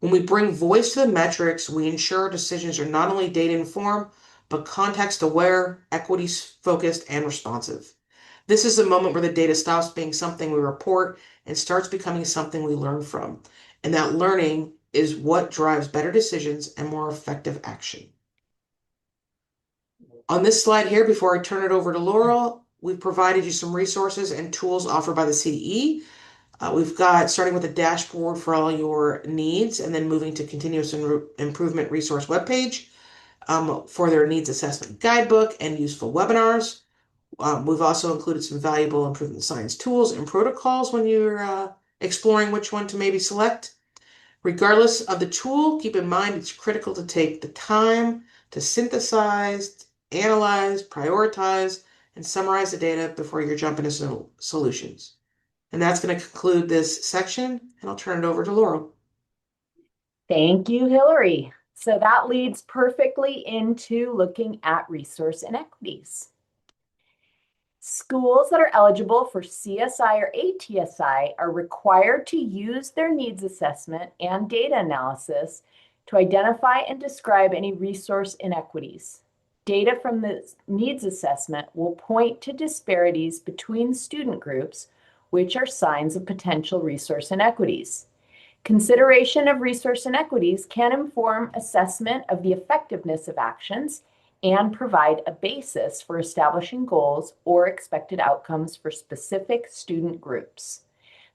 When we bring voice to the metrics, we ensure decisions are not only data-informed, but context-aware, equity-focused, and responsive. This is the moment where the data stops being something we report and starts becoming something we learn from. And that learning is what drives better decisions and more effective action. On this slide here, before I turn it over to Laurel, we've provided you some resources and tools offered by the CDE. We've got starting with a dashboard for all your needs and then moving to continuous improvement resource webpage for their needs assessment guidebook and useful webinars. We've also included some valuable improvement science tools and protocols when you're exploring which one to maybe select. Regardless of the tool, keep in mind it's critical to take the time to synthesize, analyze, prioritize, and summarize the data before you're jumping into solutions. And that's going to conclude this section, and I'll turn it over to Laurel. Thank you, Hillary. So that leads perfectly into looking at resource inequities. Schools that are eligible for CSI or ATSI are required to use their needs assessment and data analysis to identify and describe any resource inequities. Data from the needs assessment will point to disparities between student groups, which are signs of potential resource inequities. Consideration of resource inequities can inform assessment of the effectiveness of actions and provide a basis for establishing goals or expected outcomes for specific student groups.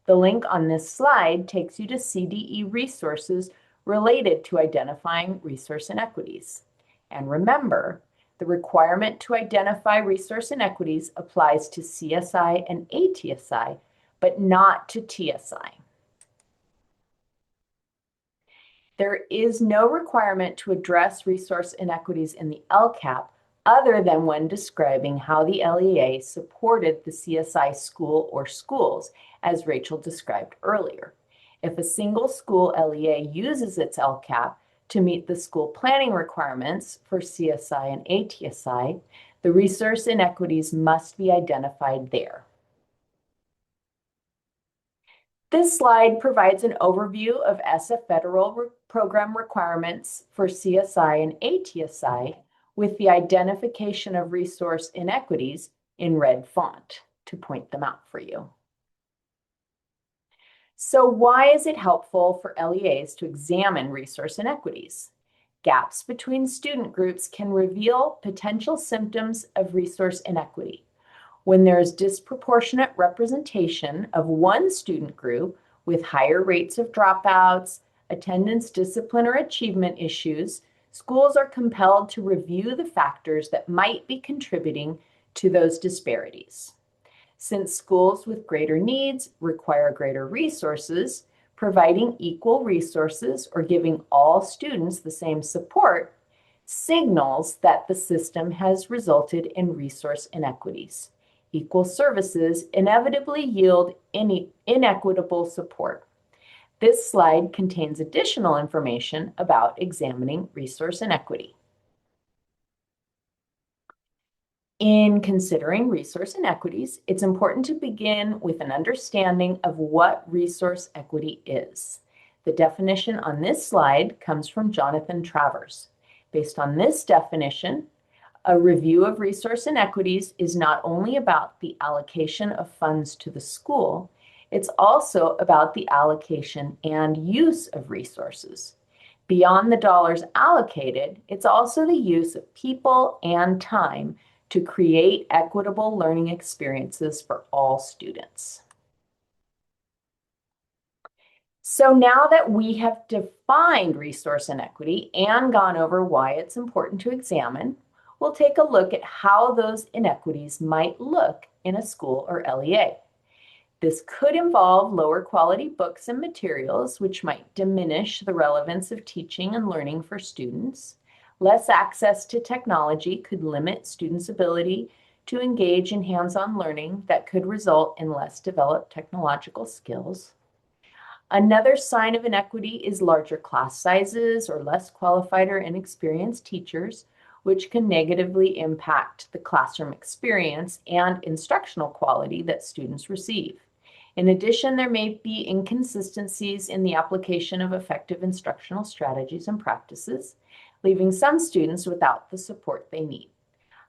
The link on this slide takes you to CDE resources related to identifying resource inequities. And remember, the requirement to identify resource inequities applies to CSI and ATSI, but not to TSI. There is no requirement to address resource inequities in the LCAP other than when describing how the LEA supported the CSI school or schools, as Rachel described earlier. If a single school LEA uses its LCAP to meet the school planning requirements for CSI and ATSI, the resource inequities must be identified there. This slide provides an overview of ESSA federal program requirements for CSI and ATSI with the identification of resource inequities in red font to point them out for you. So why is it helpful for LEAs to examine resource inequities? Gaps between student groups can reveal potential symptoms of resource inequity. When there is disproportionate representation of one student group with higher rates of dropouts, attendance, discipline, or achievement issues, schools are compelled to review the factors that might be contributing to those disparities. Since schools with greater needs require greater resources, providing equal resources or giving all students the same support signals that the system has resulted in resource inequities. Equal services inevitably yield inequitable support. This slide contains additional information about examining resource inequity. In considering resource inequities, it's important to begin with an understanding of what resource equity is. The definition on this slide comes from Jonathan Travers. Based on this definition, a review of resource inequities is not only about the allocation of funds to the school, it's also about the allocation and use of resources. Beyond the dollars allocated, it's also the use of people and time to create equitable learning experiences for all students. So now that we have defined resource inequity and gone over why it's important to examine, we'll take a look at how those inequities might look in a school or LEA. This could involve lower quality books and materials, which might diminish the relevance of teaching and learning for students. Less access to technology could limit students' ability to engage in hands-on learning that could result in less developed technological skills. Another sign of inequity is larger class sizes or less qualified or inexperienced teachers, which can negatively impact the classroom experience and instructional quality that students receive. In addition, there may be inconsistencies in the application of effective instructional strategies and practices, leaving some students without the support they need.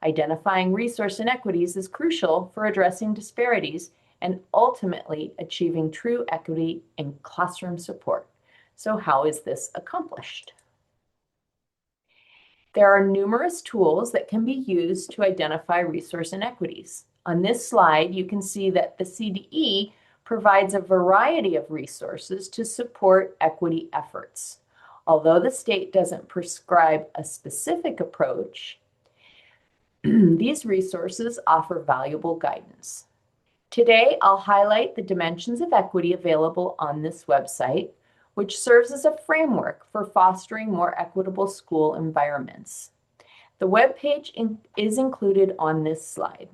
Identifying resource inequities is crucial for addressing disparities and ultimately achieving true equity in classroom support. So how is this accomplished? There are numerous tools that can be used to identify resource inequities. On this slide, you can see that the CDE provides a variety of resources to support equity efforts. Although the state doesn't prescribe a specific approach, these resources offer valuable guidance. Today, I'll highlight the dimensions of equity available on this website, which serves as a framework for fostering more equitable school environments. The webpage is included on this slide.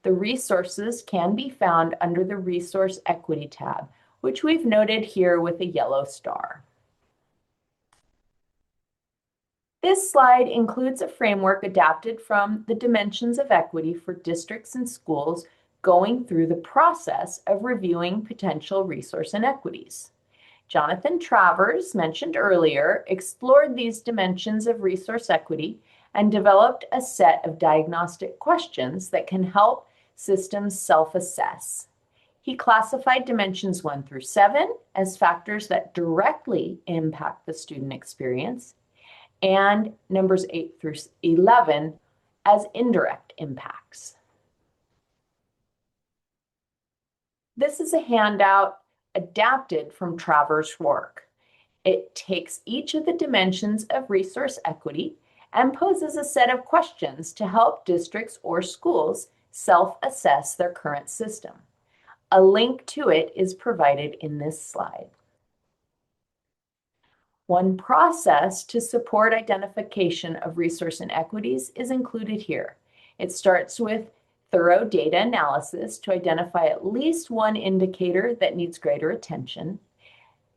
The resources can be found under the Resource Equity tab, which we've noted here with a yellow star. This slide includes a framework adapted from the dimensions of equity for districts and schools going through the process of reviewing potential resource inequities. Jonathan Travers, mentioned earlier, explored these dimensions of resource equity and developed a set of diagnostic questions that can help systems self-assess. He classified dimensions 1 through 7 as factors that directly impact the student experience, and numbers 8 through 11 as indirect impacts. This is a handout adapted from Travers' work. It takes each of the dimensions of resource equity and poses a set of questions to help districts or schools self-assess their current system. A link to it is provided in this slide. One process to support identification of resource inequities is included here. It starts with thorough data analysis to identify at least one indicator that needs greater attention,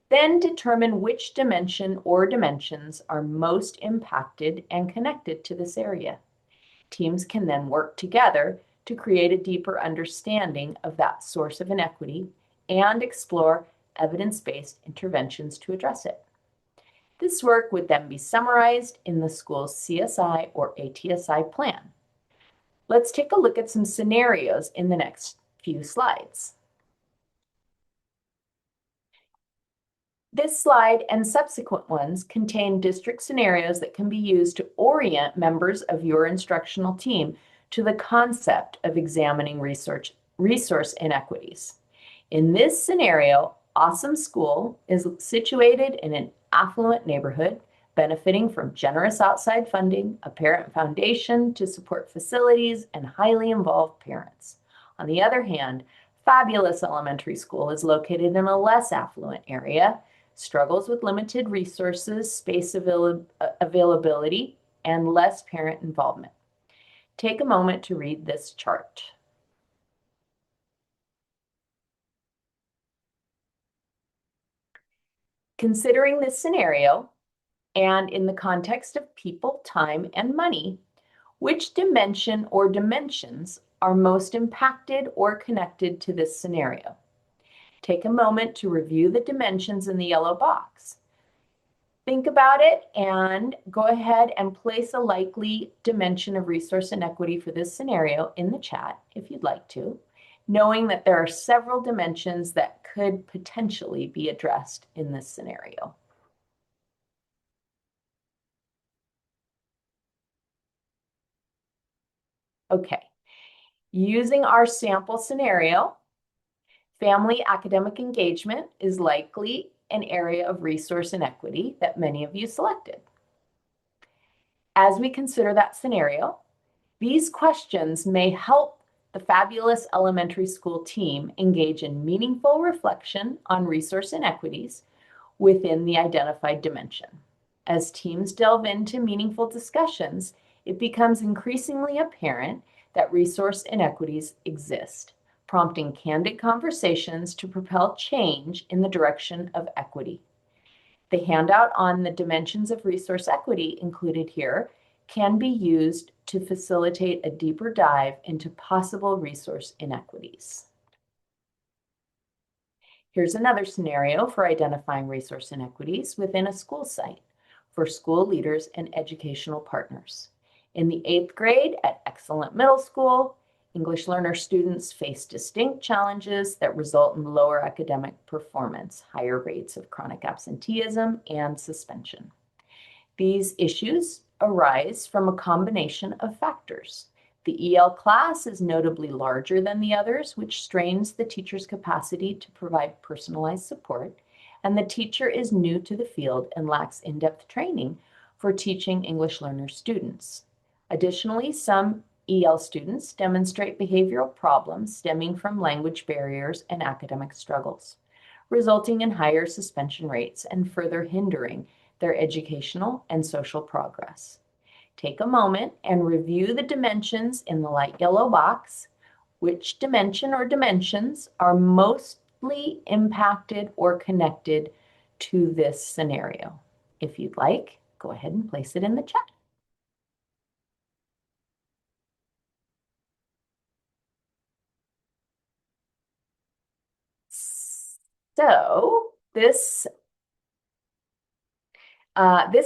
then determine which dimension or dimensions are most impacted and connected to this area. Teams can then work together to create a deeper understanding of that source of inequity and explore evidence-based interventions to address it. This work would then be summarized in the school's CSI or ATSI plan. Let's take a look at some scenarios in the next few slides. This slide and subsequent ones contain district scenarios that can be used to orient members of your instructional team to the concept of examining resource inequities. In this scenario, Awesome School is situated in an affluent neighborhood, benefiting from generous outside funding, a parent foundation to support facilities, and highly involved parents. On the other hand, Fabulous Elementary School is located in a less affluent area, struggles with limited resources, space availability, and less parent involvement. Take a moment to read this chart. Considering this scenario, and in the context of people, time, and money, which dimension or dimensions are most impacted or connected to this scenario? Take a moment to review the dimensions in the yellow box. Think about it and go ahead and place a likely dimension of resource inequity for this scenario in the chat if you'd like to, knowing that there are several dimensions that could potentially be addressed in this scenario. Okay, using our sample scenario, family academic engagement is likely an area of resource inequity that many of you selected. As we consider that scenario, these questions may help the Fabulous Elementary School team engage in meaningful reflection on resource inequities within the identified dimension. As teams delve into meaningful discussions, it becomes increasingly apparent that resource inequities exist, prompting candid conversations to propel change in the direction of equity. The handout on the dimensions of resource equity included here can be used to facilitate a deeper dive into possible resource inequities. Here's another scenario for identifying resource inequities within a school site for school leaders and educational partners. In the 8th grade at Excellent Middle School, English learner students face distinct challenges that result in lower academic performance, higher rates of chronic absenteeism, and suspension. These issues arise from a combination of factors. The EL class is notably larger than the others, which strains the teacher's capacity to provide personalized support, and the teacher is new to the field and lacks in-depth training for teaching English learner students. Additionally, some EL students demonstrate behavioral problems stemming from language barriers and academic struggles, resulting in higher suspension rates and further hindering their educational and social progress. Take a moment and review the dimensions in the light yellow box. Which dimension or dimensions are mostly impacted or connected to this scenario? If you'd like, go ahead and place it in the chat. So this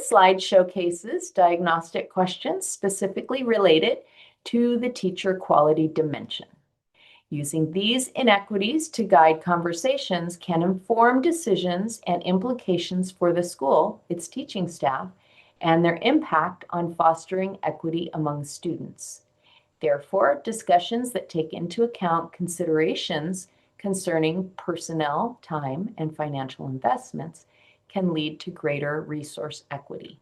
slide showcases diagnostic questions specifically related to the teacher quality dimension. Using these inequities to guide conversations can inform decisions and implications for the school, its teaching staff, and their impact on fostering equity among students. Therefore, discussions that take into account considerations concerning personnel, time, and financial investments can lead to greater resource equity.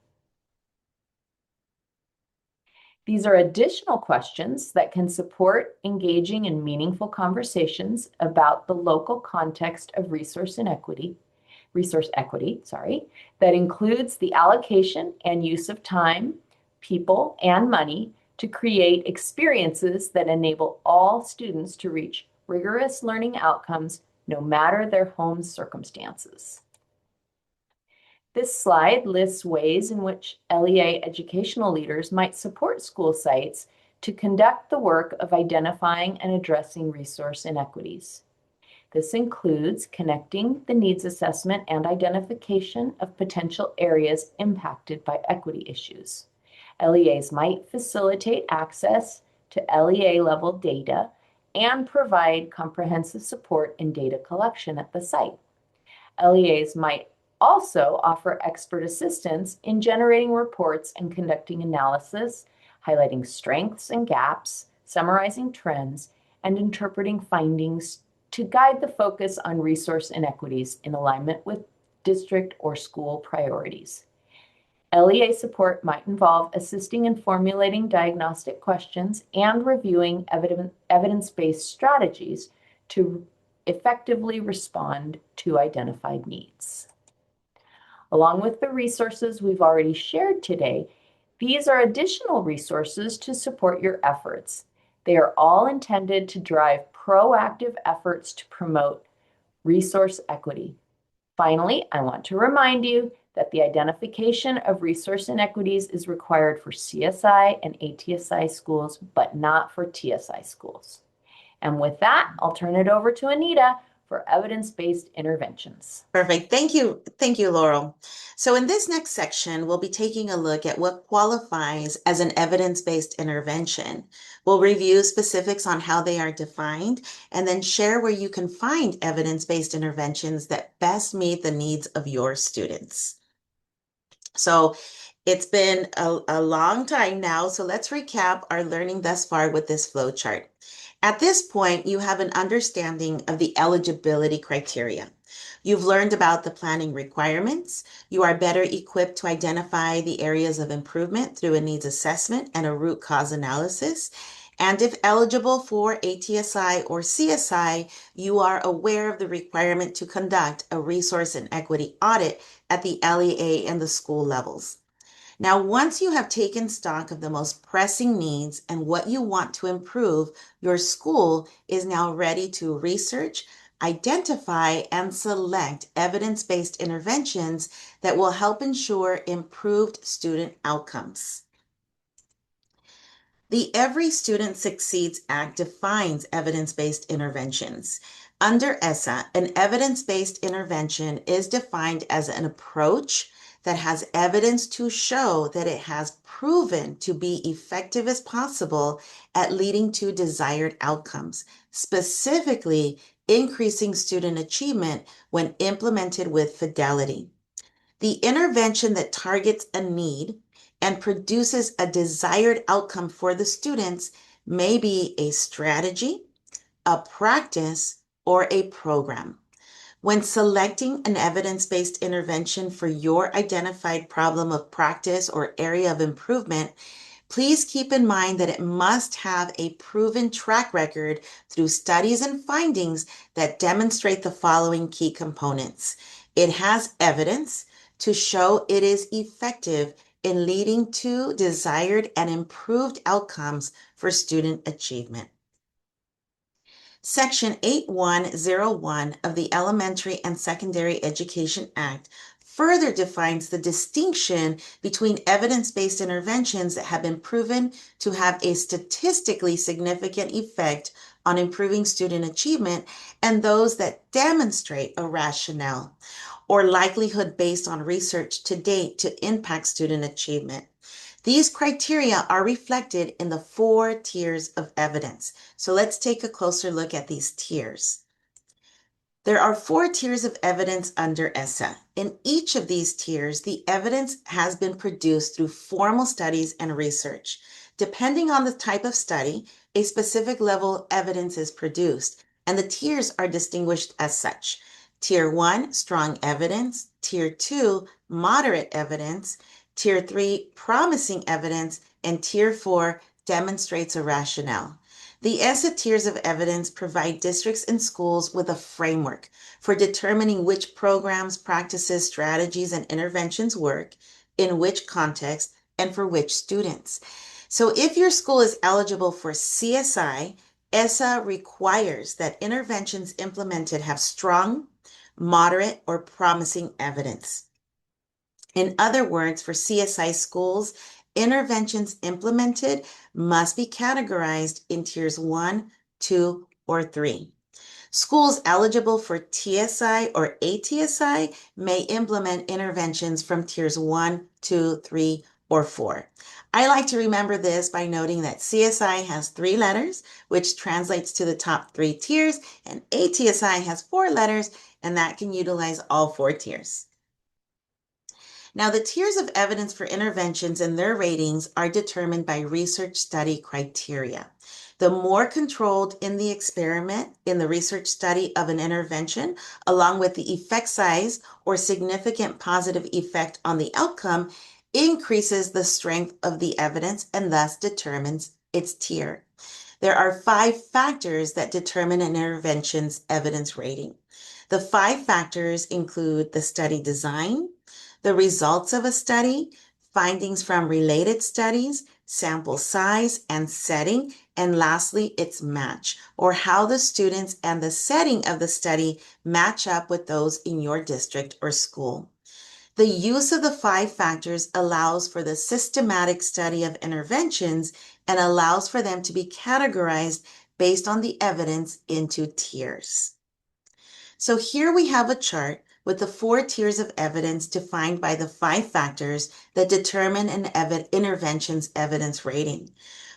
These are additional questions that can support engaging in meaningful conversations about the local context of resource equity, that includes the allocation and use of time, people, and money to create experiences that enable all students to reach rigorous learning outcomes no matter their home circumstances. This slide lists ways in which LEA educational leaders might support school sites to conduct the work of identifying and addressing resource inequities. This includes connecting the needs assessment and identification of potential areas impacted by equity issues. LEAs might facilitate access to LEA-level data and provide comprehensive support in data collection at the site. LEAs might also offer expert assistance in generating reports and conducting analysis, highlighting strengths and gaps, summarizing trends, and interpreting findings to guide the focus on resource inequities in alignment with district or school priorities. LEA support might involve assisting in formulating diagnostic questions and reviewing evidence-based strategies to effectively respond to identified needs. Along with the resources we've already shared today, these are additional resources to support your efforts. They are all intended to drive proactive efforts to promote resource equity. Finally, I want to remind you that the identification of resource inequities is required for CSI and ATSI schools, but not for TSI schools. And with that, I'll turn it over to Anita for evidence-based interventions. Perfect. Thank you. Thank you, Laurel. So in this next section, we'll be taking a look at what qualifies as an evidence-based intervention. We'll review specifics on how they are defined and then share where you can find evidence-based interventions that best meet the needs of your students. So it's been a long time now, so let's recap our learning thus far with this flow chart. At this point, you have an understanding of the eligibility criteria. You've learned about the planning requirements. You are better equipped to identify the areas of improvement through a needs assessment and a root cause analysis. And if eligible for ATSI or CSI, you are aware of the requirement to conduct a resource and equity audit at the LEA and the school levels. Now, once you have taken stock of the most pressing needs and what you want to improve, your school is now ready to research, identify, and select evidence-based interventions that will help ensure improved student outcomes. The Every Student Succeeds Act defines evidence-based interventions. Under ESSA, an evidence-based intervention is defined as an approach that has evidence to show that it has proven to be effective as possible at leading to desired outcomes, specifically increasing student achievement when implemented with fidelity. The intervention that targets a need and produces a desired outcome for the students may be a strategy, a practice, or a program. When selecting an evidence-based intervention for your identified problem of practice or area of improvement, please keep in mind that it must have a proven track record through studies and findings that demonstrate the following key components. It has evidence to show it is effective in leading to desired and improved outcomes for student achievement. Section 8101 of the Elementary and Secondary Education Act further defines the distinction between evidence-based interventions that have been proven to have a statistically significant effect on improving student achievement and those that demonstrate a rationale or likelihood based on research to date to impact student achievement. These criteria are reflected in the 4 tiers of evidence. So let's take a closer look at these tiers. There are 4 tiers of evidence under ESSA. In each of these tiers, the evidence has been produced through formal studies and research. Depending on the type of study, a specific level of evidence is produced, and the tiers are distinguished as such. Tier 1, strong evidence. Tier 2, moderate evidence. Tier 3, promising evidence. And Tier 4, demonstrates a rationale. The ESSA tiers of evidence provide districts and schools with a framework for determining which programs, practices, strategies, and interventions work, in which context, and for which students. So if your school is eligible for CSI, ESSA requires that interventions implemented have strong, moderate, or promising evidence. In other words, for CSI schools, interventions implemented must be categorized in tiers 1, 2, or 3. Schools eligible for TSI or ATSI may implement interventions from tiers 1, 2, 3, or 4. I like to remember this by noting that CSI has 3 letters, which translates to the top 3 tiers, and ATSI has 4 letters, and that can utilize all 4 tiers. Now, the tiers of evidence for interventions and their ratings are determined by research study criteria. The more controlled in the experiment in the research study of an intervention, along with the effect size or significant positive effect on the outcome, increases the strength of the evidence and thus determines its tier. There are 5 factors that determine an intervention's evidence rating. The 5 factors include the study design, the results of a study, findings from related studies, sample size and setting, and lastly, its match, or how the students and the setting of the study match up with those in your district or school. The use of the 5 factors allows for the systematic study of interventions and allows for them to be categorized based on the evidence into tiers. So here we have a chart with the 4 tiers of evidence defined by the 5 factors that determine an intervention's evidence rating.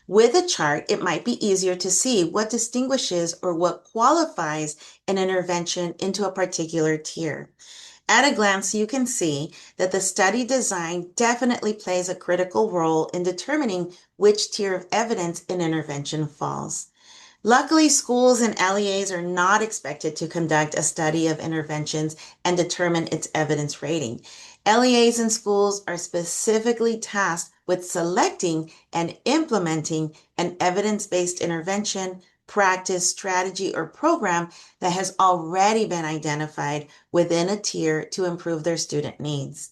With a chart, it might be easier to see what distinguishes or what qualifies an intervention into a particular tier. At a glance, you can see that the study design definitely plays a critical role in determining which tier of evidence an intervention falls. Luckily, schools and LEAs are not expected to conduct a study of interventions and determine its evidence rating. LEAs and schools are specifically tasked with selecting and implementing an evidence-based intervention, practice, strategy, or program that has already been identified within a tier to improve their student needs.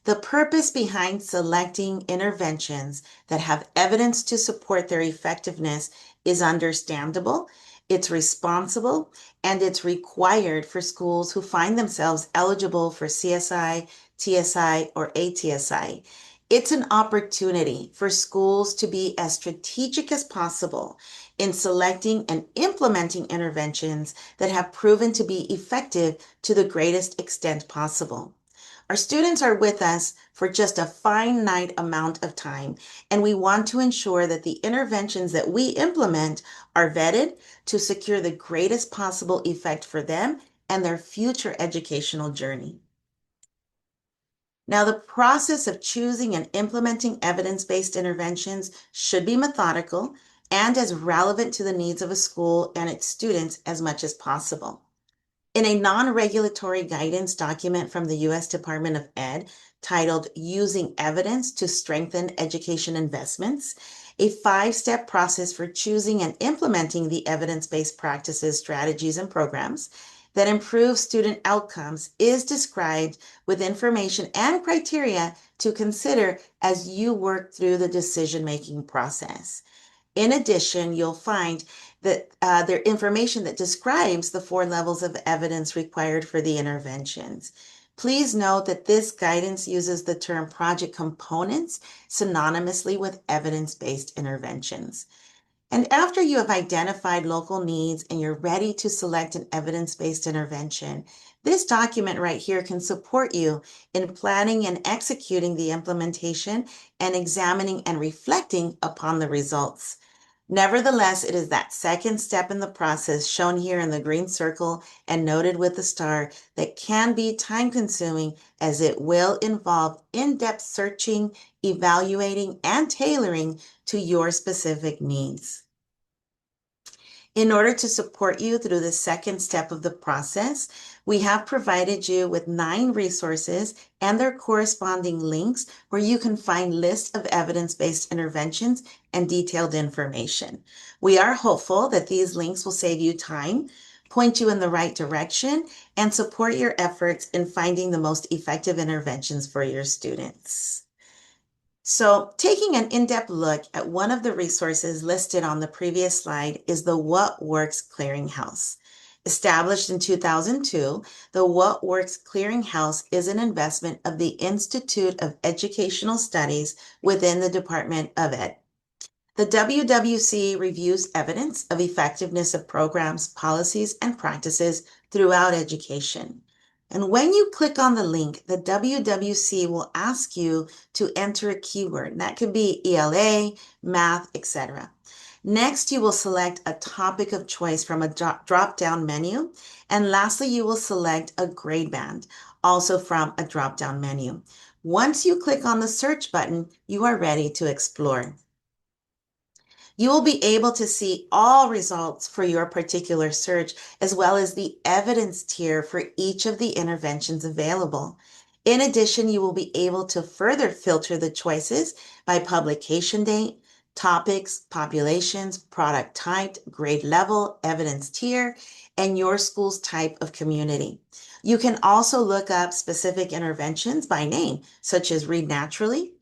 The purpose behind selecting interventions that have evidence to support their effectiveness is understandable, it's responsible, and it's required for schools who find themselves eligible for CSI, TSI, or ATSI. It's an opportunity for schools to be as strategic as possible in selecting and implementing interventions that have proven to be effective to the greatest extent possible. Our students are with us for just a finite amount of time, and we want to ensure that the interventions that we implement are vetted to secure the greatest possible effect for them and their future educational journey. Now, the process of choosing and implementing evidence-based interventions should be methodical and as relevant to the needs of a school and its students as much as possible. In a non-regulatory guidance document from the U.S. Department of Ed titled Using Evidence to Strengthen Education Investments, a 5-step process for choosing and implementing the evidence-based practices, strategies, and programs that improve student outcomes is described with information and criteria to consider as you work through the decision-making process. In addition, you'll find that there's information that describes the 4 levels of evidence required for the interventions. Please note that this guidance uses the term project components synonymously with evidence-based interventions. And after you have identified local needs and you're ready to select an evidence-based intervention, this document right here can support you in planning and executing the implementation and examining and reflecting upon the results. Nevertheless, it is that second step in the process shown here in the green circle and noted with the star that can be time-consuming, as it will involve in-depth searching, evaluating, and tailoring to your specific needs. In order to support you through the second step of the process, we have provided you with 9 resources and their corresponding links where you can find lists of evidence-based interventions and detailed information. We are hopeful that these links will save you time, point you in the right direction, and support your efforts in finding the most effective interventions for your students. So, taking an in-depth look at one of the resources listed on the previous slide is the What Works Clearinghouse. Established in 2002, the What Works Clearinghouse is an investment of the Institute of Educational Studies within the Department of Ed. The WWC reviews evidence of effectiveness of programs, policies, and practices throughout education. And when you click on the link, the WWC will ask you to enter a keyword. And that could be ELA, math, etc. Next, you will select a topic of choice from a drop-down menu. And lastly, you will select a grade band, also from a drop-down menu. Once you click on the search button, you are ready to explore. You will be able to see all results for your particular search, as well as the evidence tier for each of the interventions available. In addition, you will be able to further filter the choices by publication date, topics, populations, product type, grade level, evidence tier, and your school's type of community. You can also look up specific interventions by name, such as Read Naturally.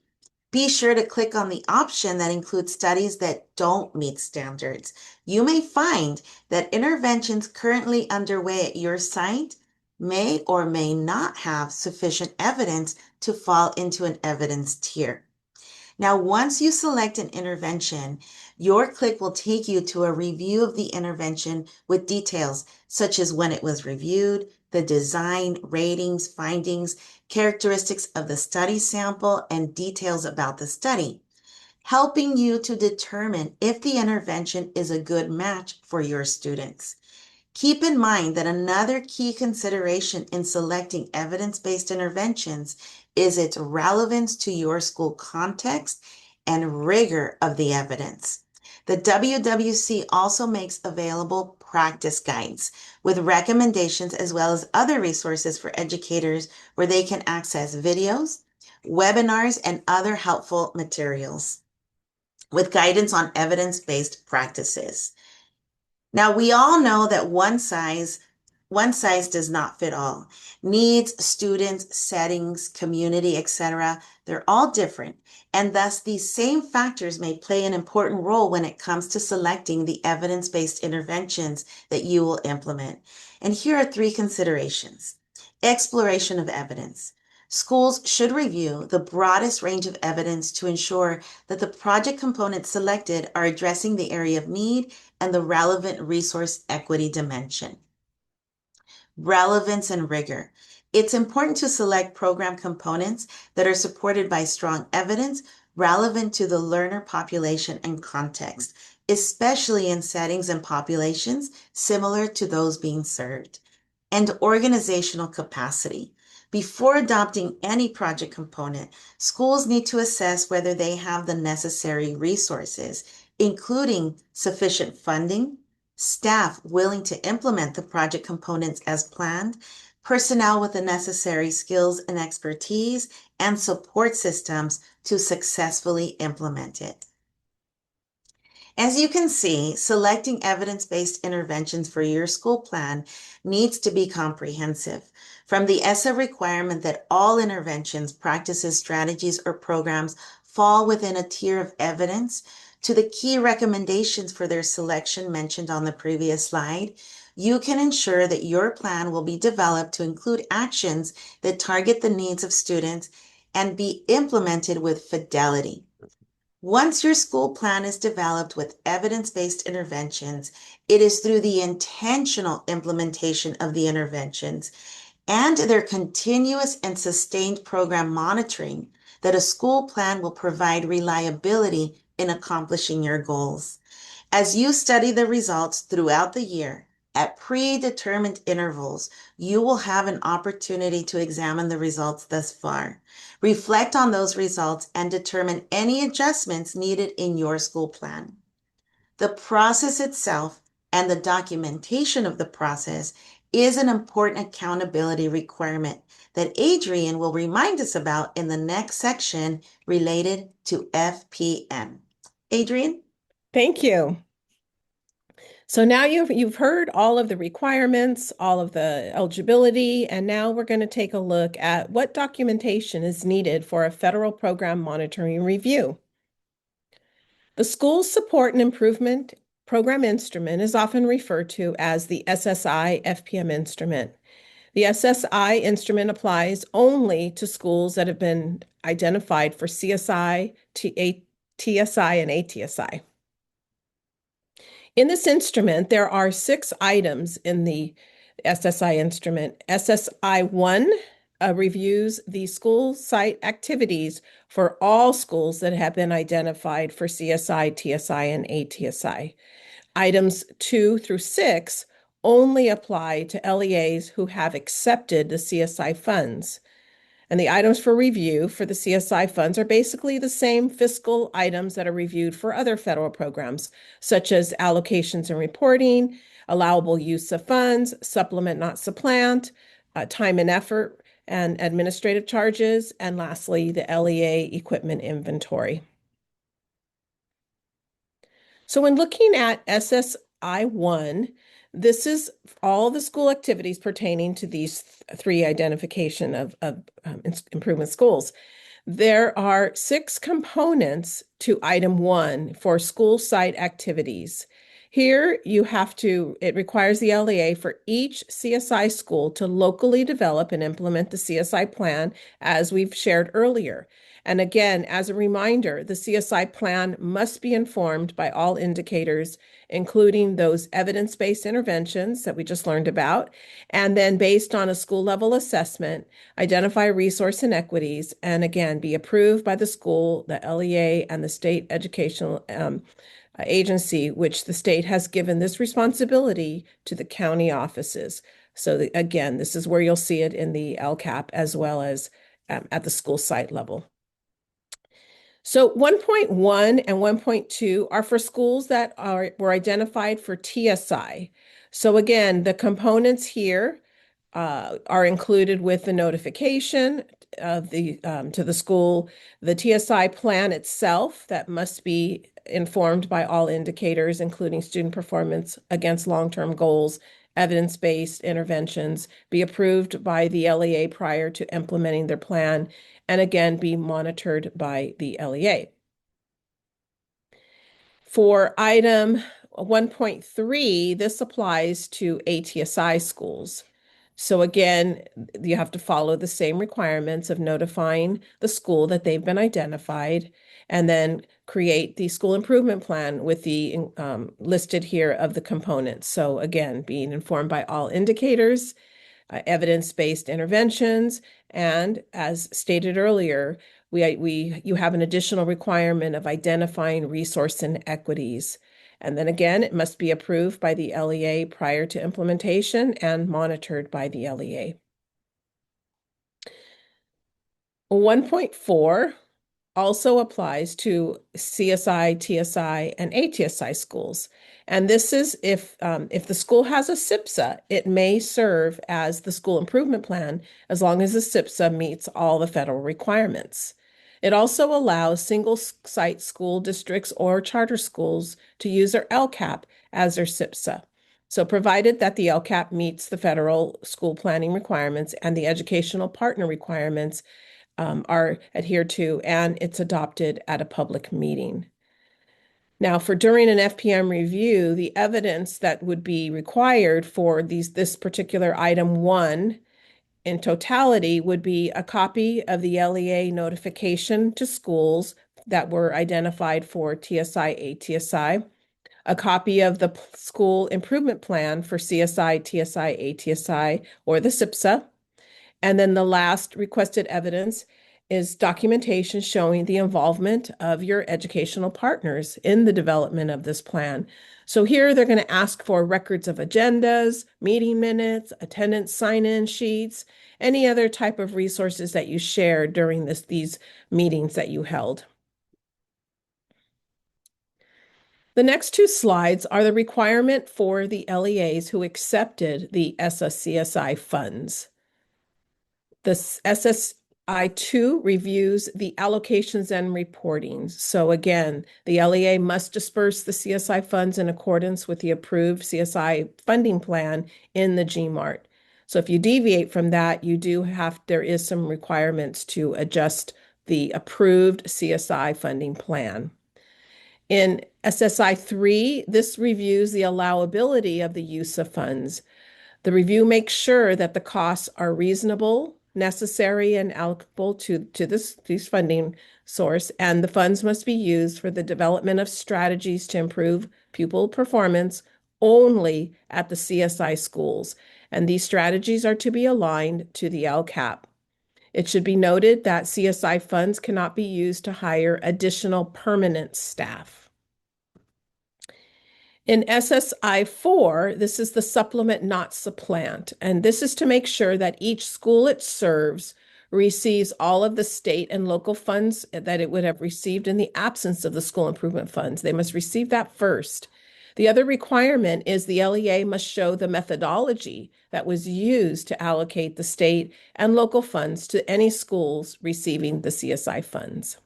Be sure to click on the option that includes studies that don't meet standards. You may find that interventions currently underway at your site may or may not have sufficient evidence to fall into an evidence tier. Now, once you select an intervention, your click will take you to a review of the intervention with details such as when it was reviewed, the design, ratings, findings, characteristics of the study sample, and details about the study, helping you to determine if the intervention is a good match for your students. Keep in mind that another key consideration in selecting evidence-based interventions is its relevance to your school context and rigor of the evidence. The WWC also makes available practice guides with recommendations as well as other resources for educators where they can access videos, webinars, and other helpful materials with guidance on evidence-based practices. Now, we all know that one size does not fit all. Needs, students, settings, community, etc., they're all different. And thus, these same factors may play an important role when it comes to selecting the evidence-based interventions that you will implement. And here are 3 considerations. Exploration of evidence. Schools should review the broadest range of evidence to ensure that the project components selected are addressing the area of need and the relevant resource equity dimension. Relevance and rigor. It's important to select program components that are supported by strong evidence relevant to the learner population and context, especially in settings and populations similar to those being served. And organizational capacity. Before adopting any project component, schools need to assess whether they have the necessary resources, including sufficient funding, staff willing to implement the project components as planned, personnel with the necessary skills and expertise, and support systems to successfully implement it. As you can see, selecting evidence-based interventions for your school plan needs to be comprehensive. From the ESSA requirement that all interventions, practices, strategies, or programs fall within a tier of evidence to the key recommendations for their selection mentioned on the previous slide, you can ensure that your plan will be developed to include actions that target the needs of students and be implemented with fidelity. Once your school plan is developed with evidence-based interventions, it is through the intentional implementation of the interventions and their continuous and sustained program monitoring that a school plan will provide reliability in accomplishing your goals. As you study the results throughout the year at predetermined intervals, you will have an opportunity to examine the results thus far. Reflect on those results and determine any adjustments needed in your school plan. The process itself and the documentation of the process is an important accountability requirement that Adrian will remind us about in the next section related to FPM. Adrian? Thank you. So now you've heard all of the requirements, all of the eligibility, and now we're going to take a look at what documentation is needed for a federal program monitoring review. The School Support and Improvement Program Instrument is often referred to as the SSI FPM instrument. The SSI instrument applies only to schools that have been identified for CSI, TSI, and ATSI. In this instrument, there are 6 items in the SSI instrument. SSI 1 reviews the school site activities for all schools that have been identified for CSI, TSI, and ATSI. Items 2 through 6 only apply to LEAs who have accepted the CSI funds. And the items for review for the CSI funds are basically the same fiscal items that are reviewed for other federal programs, such as allocations and reporting, allowable use of funds, supplement not supplant, time and effort, and administrative charges, and lastly, the LEA equipment inventory. So when looking at SSI 1, this is all the school activities pertaining to these 3 identification of improvement schools. There are 6 components to item 1 for school site activities. Here it requires the LEA for each CSI school to locally develop and implement the CSI plan as we've shared earlier. And again, as a reminder, the CSI plan must be informed by all indicators, including those evidence-based interventions that we just learned about, and then based on a school level assessment, identify resource inequities, and again, be approved by the school, the LEA, and the state educational agency, which the state has given this responsibility to the county offices. So again, this is where you'll see it in the LCAP as well as at the school site level. So 1.1 and 1.2 are for schools that were identified for TSI. So again, the components here are included with the notification of to the school, the TSI plan itself that must be informed by all indicators, including student performance against long-term goals, evidence-based interventions, be approved by the LEA prior to implementing their plan, and again, be monitored by the LEA. For item 1.3, this applies to ATSI schools. So again, you have to follow the same requirements of notifying the school that they've been identified and then create the school improvement plan with the listed here of the components. So again, being informed by all indicators, evidence-based interventions, and as stated earlier, you have an additional requirement of identifying resource inequities. And then again, it must be approved by the LEA prior to implementation and monitored by the LEA. 1.4 also applies to CSI, TSI, and ATSI schools. And this is if the school has a SIPSA, it may serve as the school improvement plan as long as the SIPSA meets all the federal requirements. It also allows single site school districts or charter schools to use their LCAP as their SIPSA. So provided that the LCAP meets the federal school planning requirements and the educational partner requirements, are adhered to, and it's adopted at a public meeting. Now, for during an FPM review, the evidence that would be required for this particular item 1 in totality would be a copy of the LEA notification to schools that were identified for TSI, ATSI, a copy of the school improvement plan for CSI, TSI, ATSI, or the SIPSA. And then the last requested evidence is documentation showing the involvement of your educational partners in the development of this plan. So here they're going to ask for records of agendas, meeting minutes, attendance sign-in sheets, any other type of resources that you shared during these meetings that you held. The next 2 slides are the requirement for the LEAs who accepted the SSCSI funds. The SSI2 reviews the allocations and reportings. So again, the LEA must disperse the CSI funds in accordance with the approved CSI funding plan in the GMART. So if you deviate from that, there is some requirements to adjust the approved CSI funding plan. In SSI 3, this reviews the allowability of the use of funds. The review makes sure that the costs are reasonable, necessary, and allocable to this funding source, and the funds must be used for the development of strategies to improve pupil performance only at the CSI schools. And these strategies are to be aligned to the LCAP. It should be noted that CSI funds cannot be used to hire additional permanent staff. In SSI 4, this is the supplement, not supplant, and this is to make sure that each school it serves receives all of the state and local funds that it would have received in the absence of the school improvement funds. They must receive that first. The other requirement is the LEA must show the methodology that was used to allocate the state and local funds to any schools receiving the CSI funds.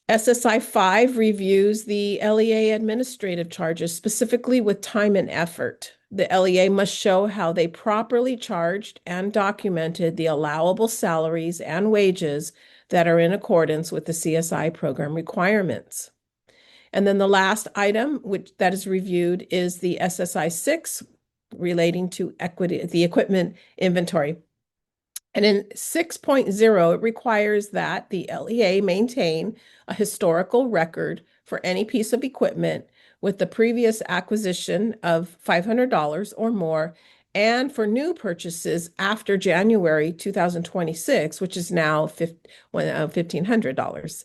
SSI 5 reviews the LEA administrative charges, specifically with time and effort. The LEA must show how they properly charged and documented the allowable salaries and wages that are in accordance with the CSI program requirements. And then the last item that is reviewed is the SSI 6 relating to the equipment inventory. And in 6.0, it requires that the LEA maintain a historical record for any piece of equipment with the previous acquisition of $500 or more, and for new purchases after January 2026, which is now $1,500.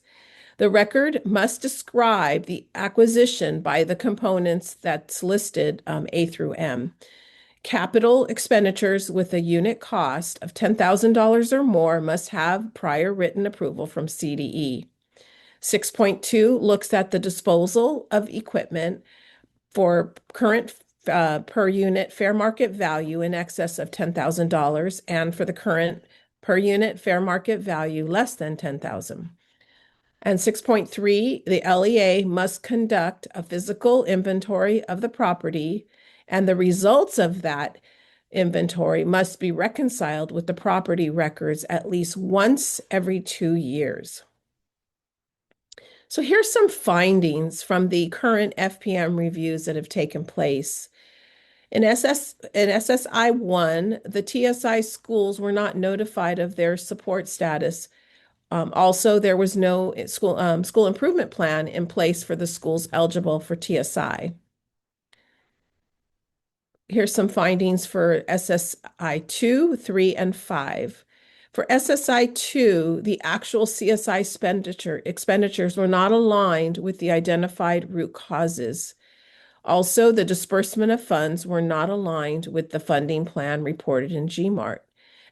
The record must describe the acquisition by the components that's listed A through M. Capital expenditures with a unit cost of $10,000 or more must have prior written approval from CDE. 6.2 looks at the disposal of equipment for current per unit fair market value in excess of $10,000 and for the current per unit fair market value less than $10,000. And 6.3, the LEA must conduct a physical inventory of the property, and the results of that inventory must be reconciled with the property records at least once every 2 years. So here's some findings from the current FPM reviews that have taken place. In SSI 1, the TSI schools were not notified of their support status. Also, there was no school improvement plan in place for the schools eligible for TSI. Here's some findings for SSI 2, 3, and 5. For SSI 2, the actual CSI expenditures were not aligned with the identified root causes. Also, the disbursement of funds were not aligned with the funding plan reported in GMART.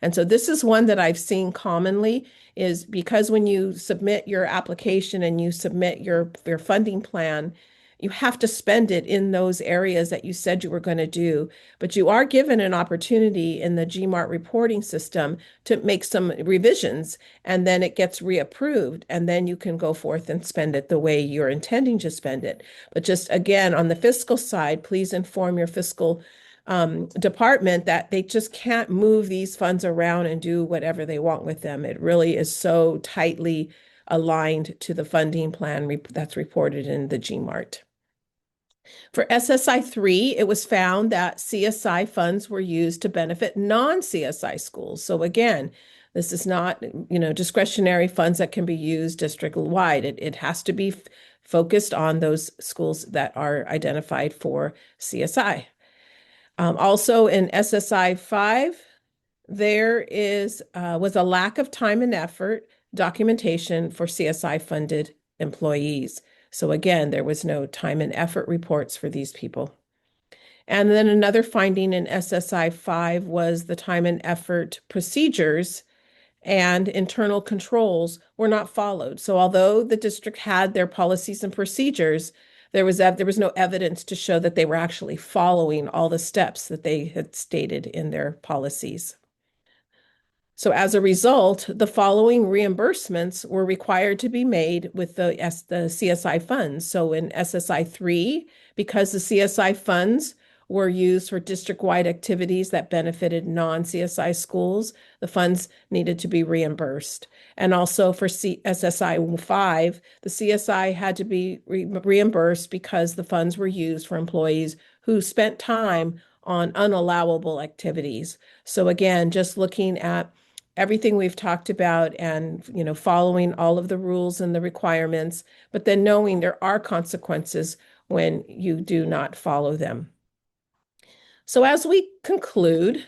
And so this is one that I've seen commonly, is because when you submit your application and you submit your funding plan, you have to spend it in those areas that you said you were going to do, but you are given an opportunity in the GMART reporting system to make some revisions, and then it gets reapproved, and then you can go forth and spend it the way you're intending to spend it. But just again, on the fiscal side, please inform your fiscal department that they just can't move these funds around and do whatever they want with them. It really is so tightly aligned to the funding plan that's reported in the GMART. For SSI 3, it was found that CSI funds were used to benefit non-CSI schools. So again, this is not, discretionary funds that can be used district-wide. It has to be focused on those schools that are identified for CSI. Also in SSI 5, there was a lack of time and effort documentation for CSI-funded employees. So again, there was no time and effort reports for these people. And then another finding in SSI 5 was the time and effort procedures and internal controls were not followed. So although the district had their policies and procedures, there was no evidence to show that they were actually following all the steps that they had stated in their policies. So as a result, the following reimbursements were required to be made with the CSI funds. So in SSI 3, because the CSI funds were used for district-wide activities that benefited non-CSI schools, the funds needed to be reimbursed. And also for SSI 5, the CSI had to be reimbursed because the funds were used for employees who spent time on unallowable activities. So again, just looking at everything we've talked about and, following all of the rules and the requirements, but then knowing there are consequences when you do not follow them. So as we conclude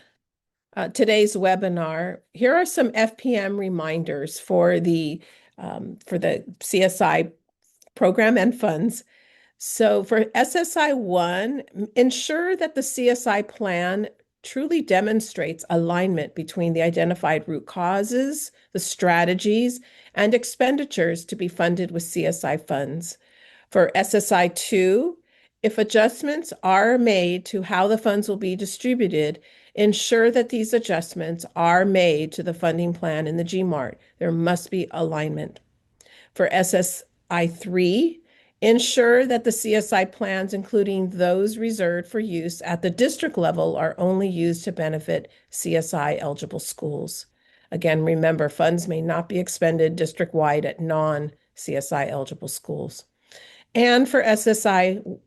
today's webinar, here are some FPM reminders for the CSI program and funds. So for SSI 1, ensure that the CSI plan truly demonstrates alignment between the identified root causes, the strategies, and expenditures to be funded with CSI funds. For SSI 2, if adjustments are made to how the funds will be distributed, ensure that these adjustments are made to the funding plan in the GMART. There must be alignment. For SSI 3, ensure that the CSI plans, including those reserved for use at the district level, are only used to benefit CSI eligible schools. Again, remember, funds may not be expended district-wide at non-CSI eligible schools. And for SSI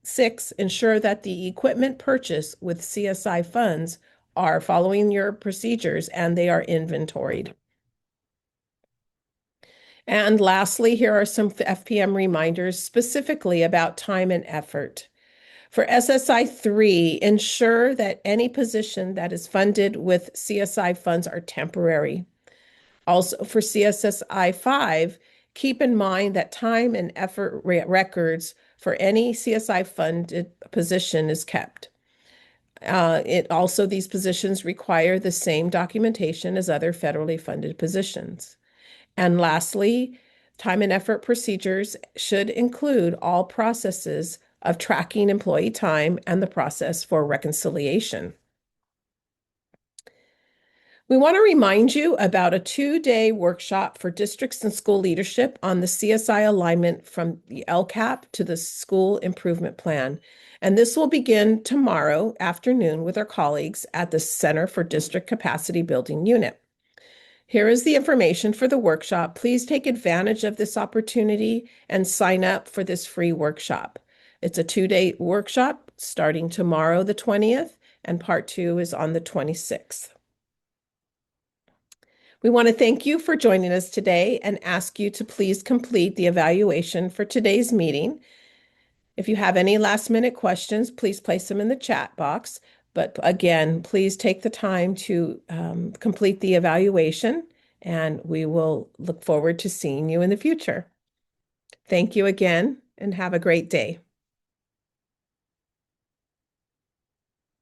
6, ensure that the equipment purchased with CSI funds are following your procedures and they are inventoried. And lastly, here are some FPM reminders specifically about time and effort. For SSI 3, ensure that any position that is funded with CSI funds are temporary. Also for CSSI 5, keep in mind that time and effort records for any CSI funded position is kept. These positions require the same documentation as other federally funded positions. And lastly, time and effort procedures should include all processes of tracking employee time and the process for reconciliation. We want to remind you about a 2-day workshop for districts and school leadership on the CSI alignment from the LCAP to the school improvement plan. And this will begin tomorrow afternoon with our colleagues at the Center for District Capacity Building Unit. Here is the information for the workshop. Please take advantage of this opportunity and sign up for this free workshop. It's a 2-day workshop starting tomorrow, the 20th, and part 2 is on the 26th. We want to thank you for joining us today and ask you to please complete the evaluation for today's meeting. If you have any last-minute questions, please place them in the chat box. But again, please take the time to complete the evaluation, and we will look forward to seeing you in the future. Thank you again, and have a great day.